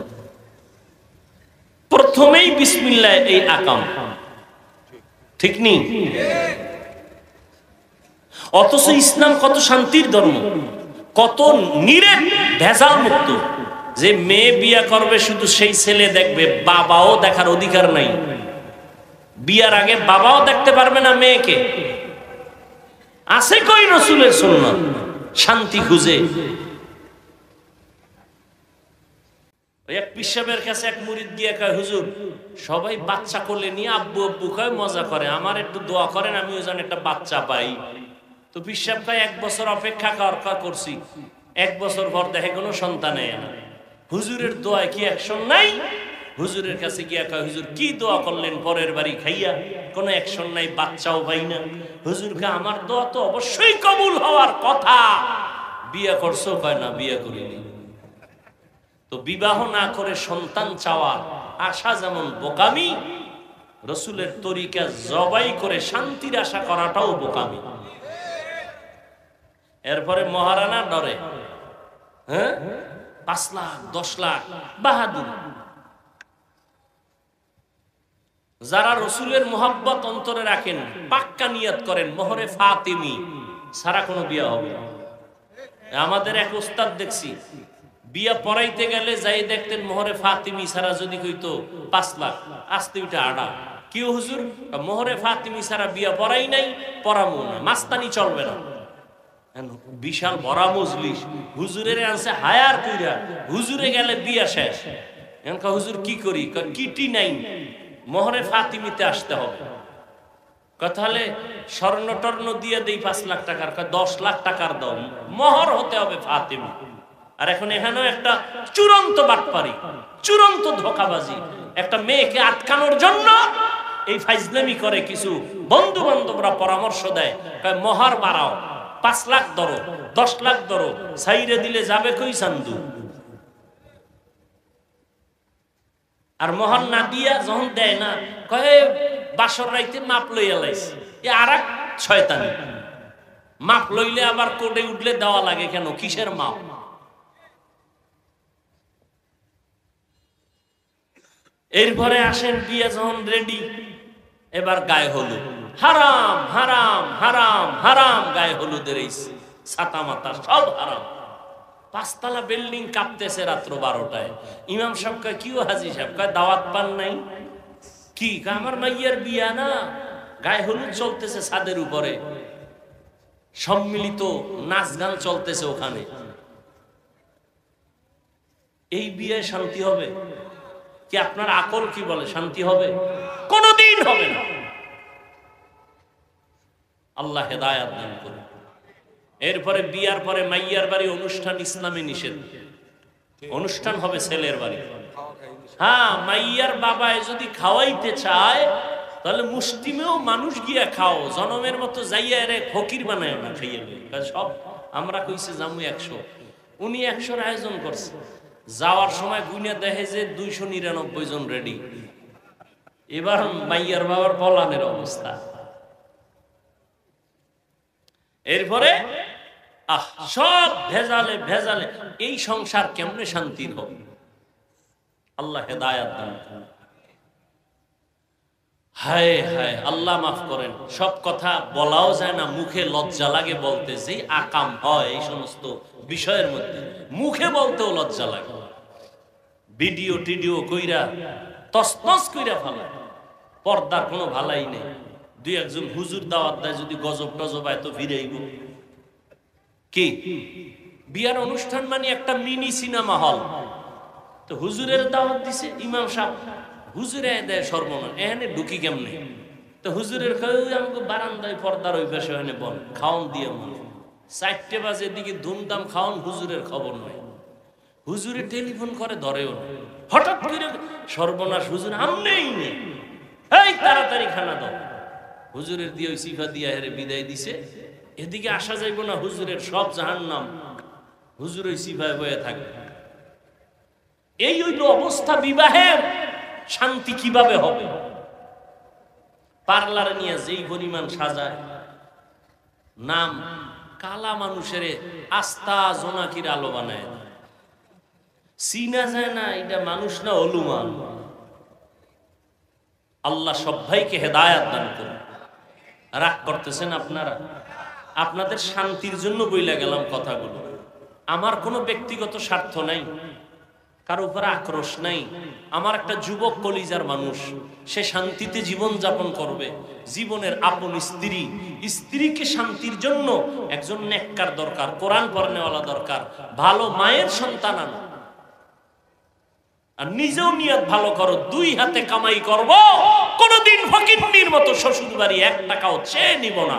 প্রথমেই বিসমিল্লাহ এই আকাম, ঠিক নেই? অথচ ইসলাম কত শান্তির ধর্ম, কত নিরেট ভেজাল মুক্ত। যে মেয়ে বিয়ে করবে শুধু সেই ছেলে দেখবে, বাবাও দেখার অধিকার নাই। বিয়ার আগে বাবাও দেখতে পারবে না মেয়েকে। আছে কই রসুলের সুন্নাত? শান্তি খুঁজে এক পিসাবের কাছে এক মুরিদ গিয়ে কয়, হুজুর সবাই বাচ্চা কোলে নিয়ে আব্বু আব্বু কয় মজা করে, আমার একটু দোয়া করেন আমিও যেন একটা বাচ্চা পাই। তো পিসাব কয় 1 বছর অপেক্ষা করছি, 1 বছর পর দেখে কোনো সন্তান এলো না। হুজুরের দোয়ায় কি অ্যাকশন নাই? হুজুরের কাছে গিয়া কয়, হুজুর কি দোয়া করলেন পরের বাড়ি খাইয়া, কোনো অ্যাকশন নাই, বাচ্চাও পাই না। হুজুরকে আমার দোয়া তো অবশ্যই কবুল হওয়ার কথা। বিয়ে করছো? কয় না, বিয়ে করিনি। তো বিবাহ না করে সন্তান চাওয়ার আশা যেমন বোকামি, রসুলের তরিকা জবাই করে শান্তির আশা করাটাও বোকামি। এরপরে মহারানা ডরে, হ্যাঁ 5 লাখ 10 লাখ বাহাদুর। যারা রসুলের মোহাব্বত অন্তরে রাখেন, পাক্কা নিয়ত করেন মোহরে ফাতিমি সারা কোনো বিয়া হবে। আমাদের এক ওস্তাদ দেখছি, বিয়া পড়াইতে গেলে যাই দেখতেন মোহরে ফাতিমি ছাড়া যদি কইতো 5 লাখ, আসতে ওইটা আড়া। কি হুজুর? মোহরে ফাতিমি ছাড়া বিয়া পড়াই নাই, পড়াবো না, মাস্তানি চলবে না। বিশাল বড় মজলিস, হুজুরের আনছে হায়ার কইরা, হুজুরে গেলে বিয়া শেষ। এখন হুজুর কি করি? কিটি নাই, মোহরে ফাতিমিতে আসতে হবে। তাহলে স্বর্ণ টর্ণ দিয়ে দেই 5 লাখ টাকার, 10 লাখ টাকার দাও, মোহর হতে হবে ফাতিমি। আর এখন এখানেও একটা চূড়ান্ত বাটপারি, চূড়ান্ত ধোঁকাবাজি। একটা মেয়েকে আটকানোর জন্য এই ফাইজলামি করে কিছু বন্ধু বান্ধবরা পরামর্শ দেয়, মোহর বাড়াও, 5 লাখ ধরো, 10 লাখ ধরো, সাইরে দিলে যাবে কই চান্দু। আর মোহর না দিয়া যখন দেয় না, কয়ে বাসর রাইতে মাপ লইয়া লাইছে। এ আর এক শয়তানি। মাপ লইলে আবার কোর্টে উঠলে দেওয়া লাগে কেন? কিসের মাপ? এরপরে আসেন বিয়ে যখন রেডি, এবার গায়ে হলুদ, হারাম হারাম হারাম হারাম। গায়ে হলুদের এই ছাতা মাতা সব হারাম। 5 তলা বিল্ডিং কাঁপতেছে রাত্র 12টায়। ইমাম সাহেব কয়, কি হাজি সাহেব? কয় দাওয়াত পান নাই? কি? আমার মাইয়ার বিয়া না, গায়ে হলুদ চলতেছে ছাদের উপরে, সম্মিলিত নাচ গান চলতেছে ওখানে। এই বিয়ে শান্তি হবে কি? আপনার আকল কি বলে শান্তি হবে? কোনদিন হবে না। আল্লাহ হেদায়াত দান করুন। এরপরে বিয়ার পরে মাইয়ার বাড়ি অনুষ্ঠান ইসলামে নিষেধ। অনুষ্ঠান হবে ছেলের বাড়ি। হ্যাঁ, মাইয়ার বাবায় যদি খাওয়াইতে চায় তাহলে মুষ্টিমেও মানুষ গিয়া খাও, জনমের মতো যাইয়া রে ফকির বানায় না, খাইয়ে সব। আমরা কইছি জামু 100, উনি 100-র আয়োজন করছে। যাওয়ার সময় গুনে দেখে যে 299 জন রেডি। এবার মাইয়ার বাবার পলানের অবস্থা। এরপরে সব ভেজালে ভেজালে। এই সংসার কেমনে শান্তির হবে? আল্লাহ হেদায়াত দান করুন। হায় হায়, আল্লাহ মাফ করেন। সব কথা বলাও যায় না, মুখে লজ্জা লাগে বলতে। যে আকাম হয় এই সমস্ত বিষয়ের মধ্যে মুখে বলতেও লজ্জা লাগে। ভিডিও টিডিও কইরা তসনস কইরা ফেলা, পর্দার কোনো ভালাই নেই। 2-1 হুজুর দাওয়াত দেয়, যদি গজব টজব হয় তো ফিরেইব। কি বিয়ার অনুষ্ঠান মানে একটা মিনি সিনেমা হল। তো হুজুরের দাওয়াত দিছে ইমাম সাহেব, হুজুরে দেয় সর্বনাশ, এখানে ঢুকি কেমনে? তো হুজুরের আমাকে বারান্দায় পর্দার ওই পাশে ওখানে বল খাওন দিয়ে 4টে বাজে দিকে ধুমধাম খাওন, হুজুরের খবর নাই। হুজুরে টেলিফোন করে ধরেও না, হঠাৎ করে সর্বনাশ হুজুর আমনেই নেই, এই তাড়াতাড়ি খানা দাও। হুজুরের দিয়ে ওই সিফা দিয়া হেরে বিদায় দিছে। এদিকে আসা যাইব না, হুজুরের সব জাহান্নাম, হুজুর ওই সিফায় বয়ে থাকবে। এই হইল অবস্থা। বিবাহের শান্তি কিভাবে হবে? পার্লারে নিয়ে যেই পরিমাণ সাজায়, নাম কালা মানুষের আস্থা জোনাকির আলো বানায়, চিনা যায় না এটা মানুষ না অলুমান। আল্লাহ সবাইকে হেদায়াত দান করুন। রাগ করতেছেন আপনারা? আপনাদের শান্তির জন্য বইলা গেলাম কথাগুলো। আমার কোনো ব্যক্তিগত স্বার্থ নাই, কারো উপরে আক্রোশ নাই। আমার একটা যুবক কলিজার মানুষ, সে শান্তিতে জীবন যাপন করবে। জীবনের আপন স্ত্রী, স্ত্রীকে শান্তির জন্য একজন নেককার দরকার, কোরআন পড়নেওয়ালা দরকার, ভালো মায়ের সন্তান আনো। আর নিজেও নিয়ত ভালো করো, দুই হাতে কামাই করব, কোনদিন ফকিন্নির মতো শ্বশুর বাড়ি 1 টাকাও চেয়ে নিব না।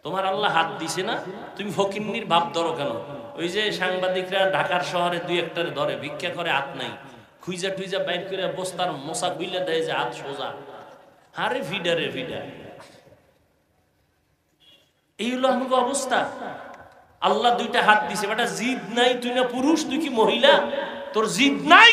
তোমার আল্লাহ হাত দিছে না, তুমি ফকিন্নির ভাব ধরো কেন? ওই যে সাংবাদিকরা ঢাকার শহরে 2-1টারে ধরে, ভিক্ষা করে, হাত নাই, খুইজা টুইজা বাইর করে বস্তার মশা বুইলে দেয় যে হাত সোজা। আরে ভিডারে ভিডা, এই হলো আমাকে অবস্থা। আল্লাহ 2টা হাত দিছে, বেটা জিদ নাই, তুই না পুরুষ, তুই কি মহিলা? তোর জিদ নাই,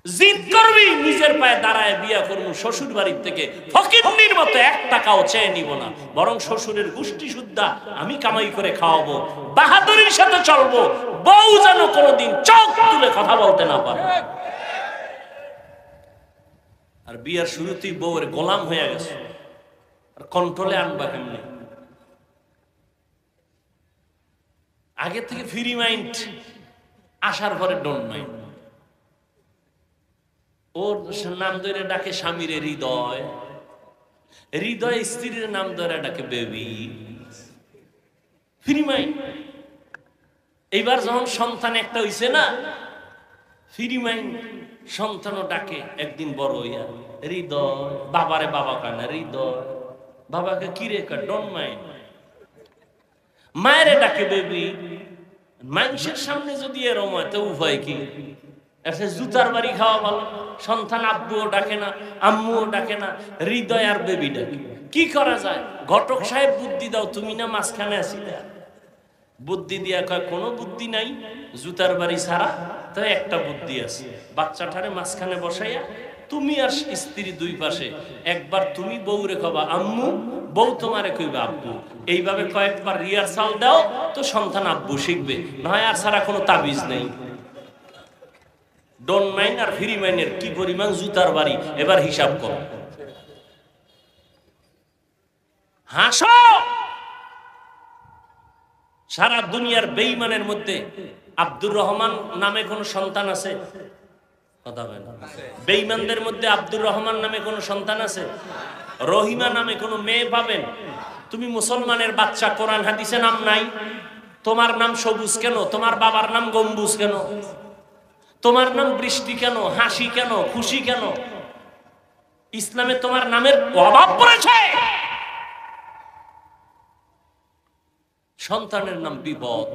জিদ করবি, নিজের পায়ে দাঁড়ায় বিয়া করবো। শ্বশুর বাড়ির থেকে ফকিন্নির মতো 1 টাকাও চেয়ে নিব না, বরং শ্বশুরের গোষ্ঠী শুদ্ধা আমি কামাই করে খাওয়াবো, বাহাদুরির সাথে চলবো, বউ যেন কোনোদিন চোখ তুলে কথা বলতে না পারে। আর বিয়ার শুরুতেই বউয়ের গোলাম হয়ে গেছে, আর কন্ট্রোলে আনবা কেমনে? আগে থেকে ফ্রি মাইন্ড, আসার পরে ডোন্ট মাইন্ড। ওর নাম ধরে ডাকে স্বামীর হৃদয়, হৃদয় স্ত্রীর নাম ধরে ডাকে বেবি। Free mind. এইবার যখন সন্তান একটা হইছে না, ফ্রি মাইন্ড, সন্তানও ডাকে একদিন বড় হইয়া হৃদয়। বাবারে বাবা কয় না, হৃদয়। বাবাকে কিরে কয়, ডোন্ট মাইন্ড। মায়েরে ডাকে বেবি। মানুষের সামনে যদি এরম হয় তো উভয় কি? জুতার বাড়ি খাওয়া ভালো। সন্তান আব্বুও ডাকে না, আম্মুও ডাকে না, হৃদয় আর বেবি ডাকে। কি করা যায়? ঘটক সাহেব বুদ্ধি দাও, তুমি না মাঝখানে আসিলে। বুদ্ধি দিয়া কয় কোনো বুদ্ধি নাই, জুতার বাড়ি ছাড়া তো একটা বুদ্ধি আছে। বাচ্চাটারে মাঝখানে বসাইয়া তুমি আর স্ত্রী 2 পাশে, একবার তুমি বউরে কবা আম্মু, বউ তোমারে কইবা আব্বু। এইভাবে কয়েকবার রিহার্সাল দাও তো সন্তান আব্বু শিখবে, নয় আর ছাড়া কোনো তাবিজ নেই। ডোন্ট মাইন্ড আর ফ্রি মাইন্ডের কি পরিমাণ জুতার বাড়ি, এবার হিসাব করো। হাসো। সারা দুনিয়ার বেঈমানের মধ্যে আব্দুর রহমান নামে কোন সন্তান আছে? কথা বলেন। বেঈমানদের মধ্যে আব্দুর রহমান নামে কোন সন্তান আছে? রহিমা নামে কোন মেয়ে পাবেন? তুমি মুসলমানের বাচ্চা, কোরআন হাদিসে নাম নাই, তোমার নাম সবুজ কেন? তোমার বাবার নাম গম্বুজ কেন? তোমার নাম বৃষ্টি কেন? হাসি কেন? খুশি কেন? ইসলামে তোমার নামের অভাব পড়েছে। সন্তানের নাম বিপদ,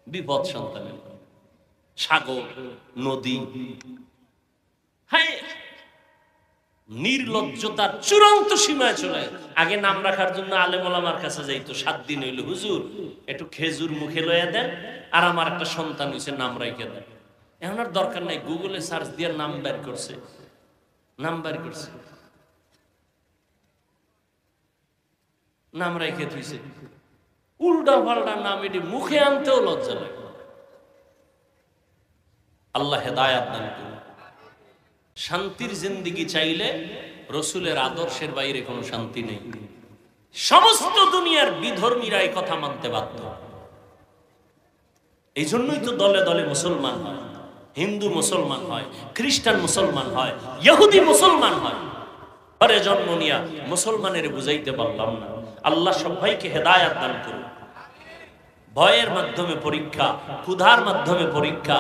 বিপদ সন্তানের নাম। সাগর, নদী। হ্যাঁ, নির্লজ্জতার চূড়ান্ত সীমায় চলে। আগে নাম রাখার জন্য আলেম ওলামার কাছে যাইতো, 7 দিন হইল, হুজুর একটু খেজুর মুখে লইয়া দেন, আর আমার একটা সন্তান হইছে, নাম রাইখা দেন। এখন আর দরকার নাই, গুগলে সার্চ দিয়ে নাম বের করছে, নাম বের করছে, নাম রাইখে থইছে। উল্টা পাল্টা নাম, এটি মুখে আনতেও লজ্জা লাগে। আল্লাহ হেদায়াত দান করুন। শান্তির জিন্দেগি চাইলে রসুলের আদর্শের বাইরে কোনো শান্তি নেই। সমস্ত দুনিয়ার বিধর্মীরা এই কথা মানতে বাধ্য। এই জন্যই তো দলে দলে মুসলমান হয়, হিন্দু মুসলমান হয়, খ্রিস্টান মুসলমান হয়, ইহুদি মুসলমান হয়। ঘরে জন্ম নিয়া মুসলমানের বুঝাইতে পারলাম না। আল্লাহ সবাইকে হেদায়াত দান করুন। ভয়ের মাধ্যমে পরীক্ষা, ক্ষুধার মাধ্যমে পরীক্ষা,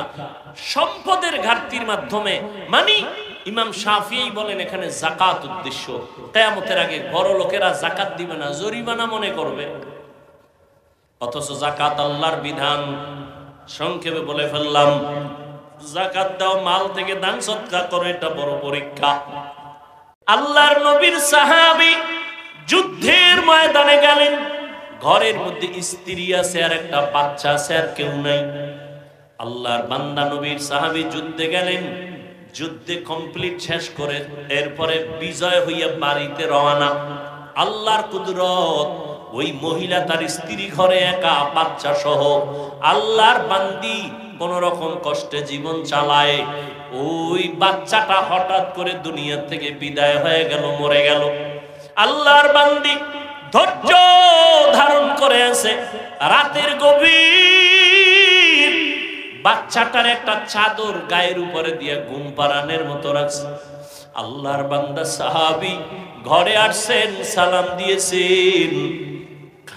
সম্পদের ঘাটতির মাধ্যমে, মানে ইমাম শাফিঈ বলেন এখানে যাকাত উদ্দেশ্য। কিয়ামতের আগে বড় লোকেরা যাকাত দিবে না, জরিমানা মনে করবে। অথচ যাকাত আল্লাহর বিধান। সংক্ষেপে বলে ফেললাম, যাকাত দাও, মাল থেকে দান সদকা করো, এটা বড় পরীক্ষা। আল্লাহর নবীর সাহাবী যুদ্ধের ময়দানে গেলেন, ঘরের মধ্যে স্ত্রী আছে আর একটা বাচ্চা আছে, আর কেউ নাই। আল্লাহর বান্দা নবীর সাহাবী যুদ্ধে গেলেন, যুদ্ধে কমপ্লিট শেষ করে এরপরে বিজয় হইয়া বাড়িতে রওনা। আল্লাহর কুদরত, ওই মহিলা তার স্ত্রী ঘরে একা, বাচ্চা সহ। আল্লাহর বান্দি কোন রকম কষ্টে জীবন চালায়, ওই বাচ্চাটা হঠাৎ করে দুনিয়া থেকে বিদায় হয়ে গেল, মরে গেল। আল্লাহর বান্দি ধৈর্য ধারণ করে আছে, রাতের গভীর বাচ্চাটার একটা চাদর গায়ের উপরে দিয়ে ঘুম পাড়ানোর মতো রাখছে। আল্লাহর বান্দা সাহাবী ঘরে আসছেন, সালাম দিয়েছেন,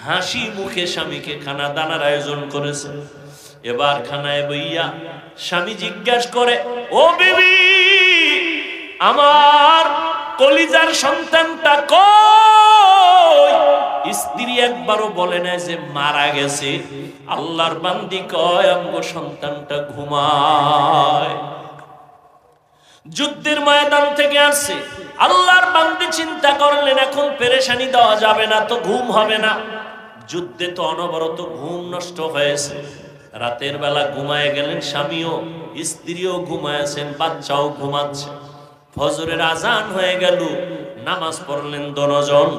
হাসি মুখে স্বামীকে খানা দানার আয়োজন করেছে। এবার খানায় বইয়া স্বামী জিজ্ঞাসা করে, ও বিবি, আমার কলিজার সন্তানটা কই? স্ত্রী একবারও বলে না যে মারা গেছে। আল্লাহর বান্দি কয়, আমগো সন্তানটা ঘুমায়। যুদ্ধের ময়দান থেকে আসছে, আল্লাহর বান্দি চিন্তা করলেন এখন পেরেশানি দেওয়া যাবে না, তো ঘুম হবে না। যুদ্ধে তো অনবরত ঘুম নষ্ট হয়েছে। রাতের বেলা ঘুমায় গেলেন স্বামীও, স্ত্রীও ঘুমায়ছেন, বাচ্চাও ঘুমাচ্ছে। ফজরের আজান হয়ে গেল, নামাজ পড়লেন দুজন।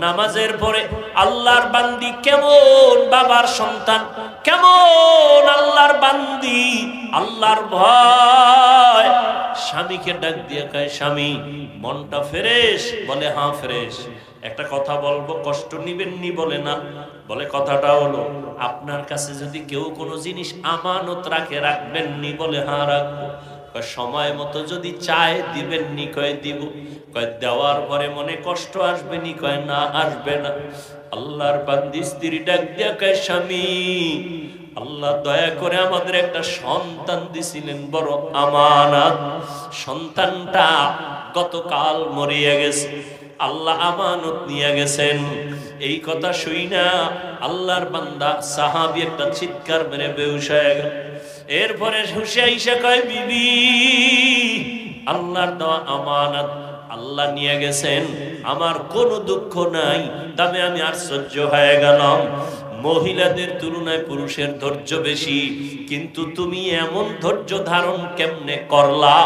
নামাজের পরে আল্লাহর বান্দি কেমন বাবার সন্তান, কেমন আল্লাহর বান্দি, আল্লাহর ভয়, স্বামীকে ডাক দিয়ে কয়, স্বামী মনটা ফ্রেশ? বলে হ্যাঁ ফ্রেশ। একটা কথা বলবো, কষ্ট নিবেন নি? বলে না। বলে কথাটা হলো, আপনার কাছে যদি কেউ কোনো জিনিস আমানত রাখে, রাখবেন নি? বলে হ্যাঁ রাখবো। সময় মতো যদি চায় দিবেন নি? কয় দিব। কয় দেওয়ার পরে মনে কষ্ট আসবে নি? কয় না, আসবে না। আল্লাহর বান্দি স্ত্রী ডাক দিয়া কয়, স্বামী আল্লাহ দয়া করে আমাদের একটা সন্তান দিছিলেন, বড় আমানত। সন্তানটা গতকাল মরিয়া গেছে, আল্লাহ আমানত নিয়ে গেছেন। এই কথা শুই না আল্লাহর বান্দা সাহাবী একটা চিৎকার মেরে বেহুশ হয়ে গেল। এরপরে হুশে আইসা কয়, বিবি আল্লাহর দেওয়া আমানত আল্লাহ নিয়ে গেছেন, আমার কোনো দুঃখ নাই। তবে আমি আশ্চর্য হয়ে গেলাম, মহিলাদের তুলনায় পুরুষের ধৈর্য বেশি, কিন্তু তুমি এমন ধৈর্য ধারণ কেমনে করলা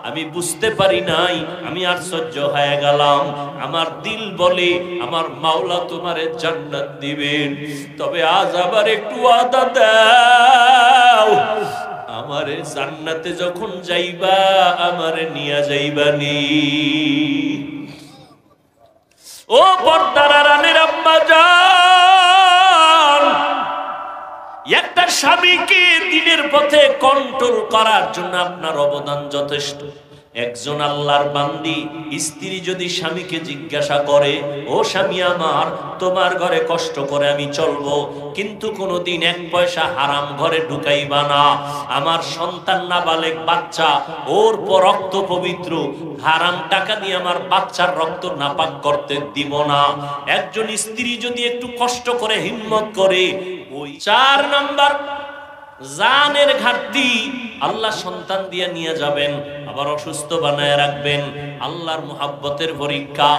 আমি বুঝতে পারি নাই। আমি আশ্চর্য হয়ে গেলাম। আমার দিল বলে আমার মাওলা তোমারে জান্নাত দিবেন, তবে আজ আবার একটু ওয়াদা দাও, আমারে জান্নাতে যখন যাইবা আমারে নিয়ে যাইবানি। ও পর্দার আড়ালের আম্মা জান, একটা স্বামীকে দিনের পথে কন্ট্রোল করার জন্য আপনার অবদান যথেষ্ট। একজন আল্লাহর বান্দি স্ত্রী যদি স্বামীকে জিজ্ঞাসা করে, ও স্বামী আমার, তোমার ঘরে কষ্ট করে আমি চলবো, কিন্তু কোনোদিন এক পয়সা হারাম ঘরে ঢুকাইবা না। আমার সন্তান নাবালেগ বাচ্চা, ওর রক্ত পবিত্র, হারাম টাকা দিয়ে আমার বাচ্চার রক্ত নাপাক করতে দিব না। একজন স্ত্রী যদি একটু কষ্ট করে হিম্মত করে, ওই 4 নাম্বার জানের ঘাটতি আল্লাহ সন্তান দিয়ে নিয়ে যাবেন, আবার অসুস্থ বানায় রাখবেন। আল্লাহর মুহাব্বতের পরীক্ষা।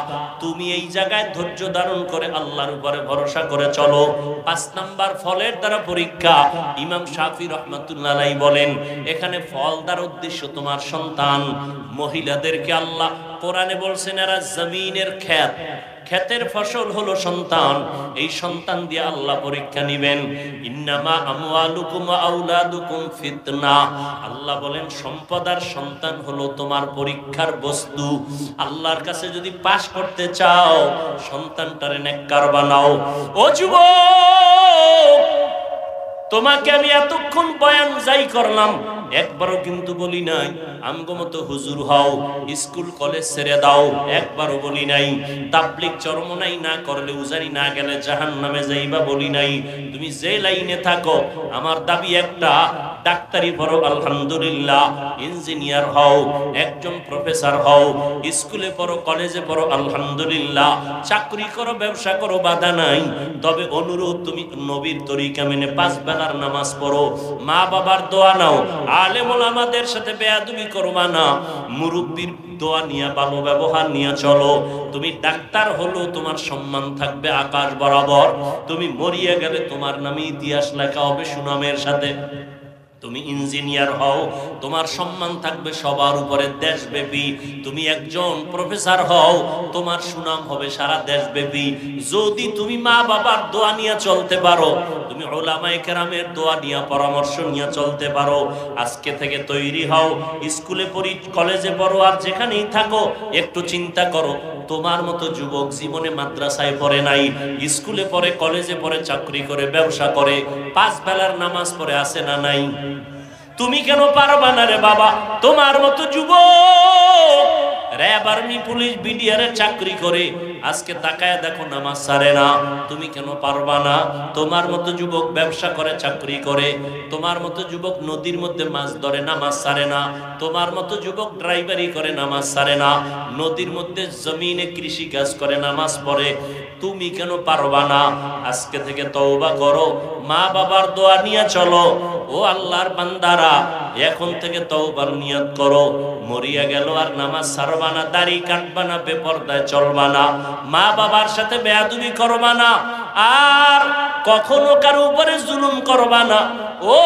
তুমি এই জায়গায় ধৈর্য ধারণ করে আল্লাহর উপরে ভরসা করে চলো। 5 নাম্বার ফলের দ্বারা পরীক্ষা। ইমাম শাফি রাহমাতুল্লাহ আলাইহি বলেন, এখানে ফল দ্বারা উদ্দেশ্য তোমার সন্তান। মহিলাদেরকে আল্লাহ কোরআনে বলছেন, এরা জমিনের ক্ষেত, ক্ষেতের ফসল হলো সন্তান। এই সন্তান দিয়ে আল্লাহ পরীক্ষা নিবেন। ইন্নামা আমওয়ালুকুম ওয়া আওলাদুকুম ফিতনা। আল্লাহ বলেন সম্পদ আর সন্তান হলো তোমার পরীক্ষার বস্তু। আল্লাহর কাছে যদি পাস করতে চাও, সন্তানটারে নেককার বানাও। ও যুবক, তোমাকে আমি এতক্ষণ বয়ান যাই করলাম, একবারও কিন্তু বলি নাই আমগো মতো হুজুর হও, স্কুল কলেজ ছেড়ে দাও, একবারও বলি নাই। তাবলীগ চরমনাই না করলে, উজারি না গেলে জাহান্নামে যাইবা বলি নাই। তুমি যে লাইনে থাকো, আমার দাবি একটা, ডাক্তারি পড়ো আলহামদুলিল্লাহ, ইঞ্জিনিয়ার হও, একজন প্রফেসর হও, স্কুলে পড়ো, কলেজে পড়ো আলহামদুলিল্লাহ, চাকরি করো, ব্যবসা করো, বাধা নাই। তবে অনুরোধ, তুমি নবীর তরিকা মেনে 5 বেলার নামাজ পড়ো, মা বাবার দোয়া নাও, আলেম ওলামাদের সাথে বেয়াদবি করবা না, মুরব্বির দোয়া নিয়ে, ভালো ব্যবহার নিয়ে চলো। তুমি ডাক্তার হলো, তোমার সম্মান থাকবে আকাশ বরাবর। তুমি মরিয়া গেলে তোমার নামে ইতিহাস লেখা হবে সুনামের সাথে। তুমি ইঞ্জিনিয়ার হও, তোমার সম্মান থাকবে সবার উপরে দেশব্যাপী। তুমি একজন প্রফেসর হও, তোমার সুনাম হবে সারা দেশব্যাপী। যদি তুমি মা বাবার দোয়া নিয়ে চলতে পারো, তুমি উলামায়ে কেরামের দোয়া নিয়ে, পরামর্শ নিয়ে চলতে পারো, আজকে থেকে তৈরি হও। স্কুলে পড়ি, কলেজে পড়ো, আর যেখানেই থাকো, একটু চিন্তা করো, তোমার মতো যুবক জীবনে মাদ্রাসায় পড়ে নাই, স্কুলে পড়ে, কলেজে পড়ে, চাকরি করে, ব্যবসা করে, 5 বেলার নামাজ পড়ে, আছে না নাই? তুমি কেন পারবা না রে বাবা? তোমার মতো যুবক র‍্যাব, আর্মি, পুলিশ, বিডিআরের চাকরি করে, আজকে তাকায় দেখো নামাজ ছাড়ে না। তুমি কেন পারবা না? তোমার মতো যুবক ব্যবসা করে, চাকরি করে, তোমার মতো যুবক নদীর মধ্যে মাছ ধরে, নামাজ ছাড়ে না। তোমার মতো যুবক ড্রাইভারি করে, নামাজ ছাড়ে না। নদীর মধ্যে জমিনে কৃষি কাজ করে, নামাজ পড়ে। তুমি কেন পারবা না? আজকে থেকে তওবা করো, মা বাবার দোয়া নিয়ে চলো। ও আল্লাহর বান্দারা, এখন থেকে তওবার নিয়ত করো। মরিয়া গেল আর নামাজ ছাড়বা না, দাড়ি কাটবা না, বেপরদায় চলবা না, মা বাবার সাথে বেয়াদবি করবা না, আর কখনো কারো উপরে জুলুম করবা না। ও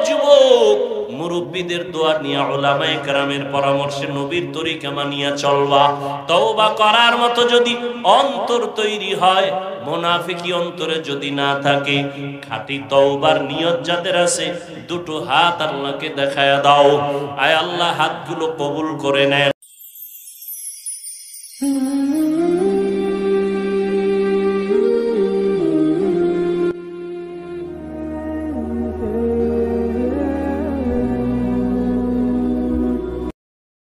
যুবক, মুরব্বীদের দোয়া নিয়ে, উলামায়ে কেরামের পরামর্শে, নবীর তরিকা মানিয়া চলবা। তওবা করার মতো যদি অন্তর তৈরি হয়, মুনাফিকি অন্তরে যদি না থাকে, খাঁটি তওবার নিয়ত যাদের আছে, দুটো হাত আল্লাহকে দেখায়া দাও। আয় আল্লাহ, হাতগুলো কবুল করে নেন।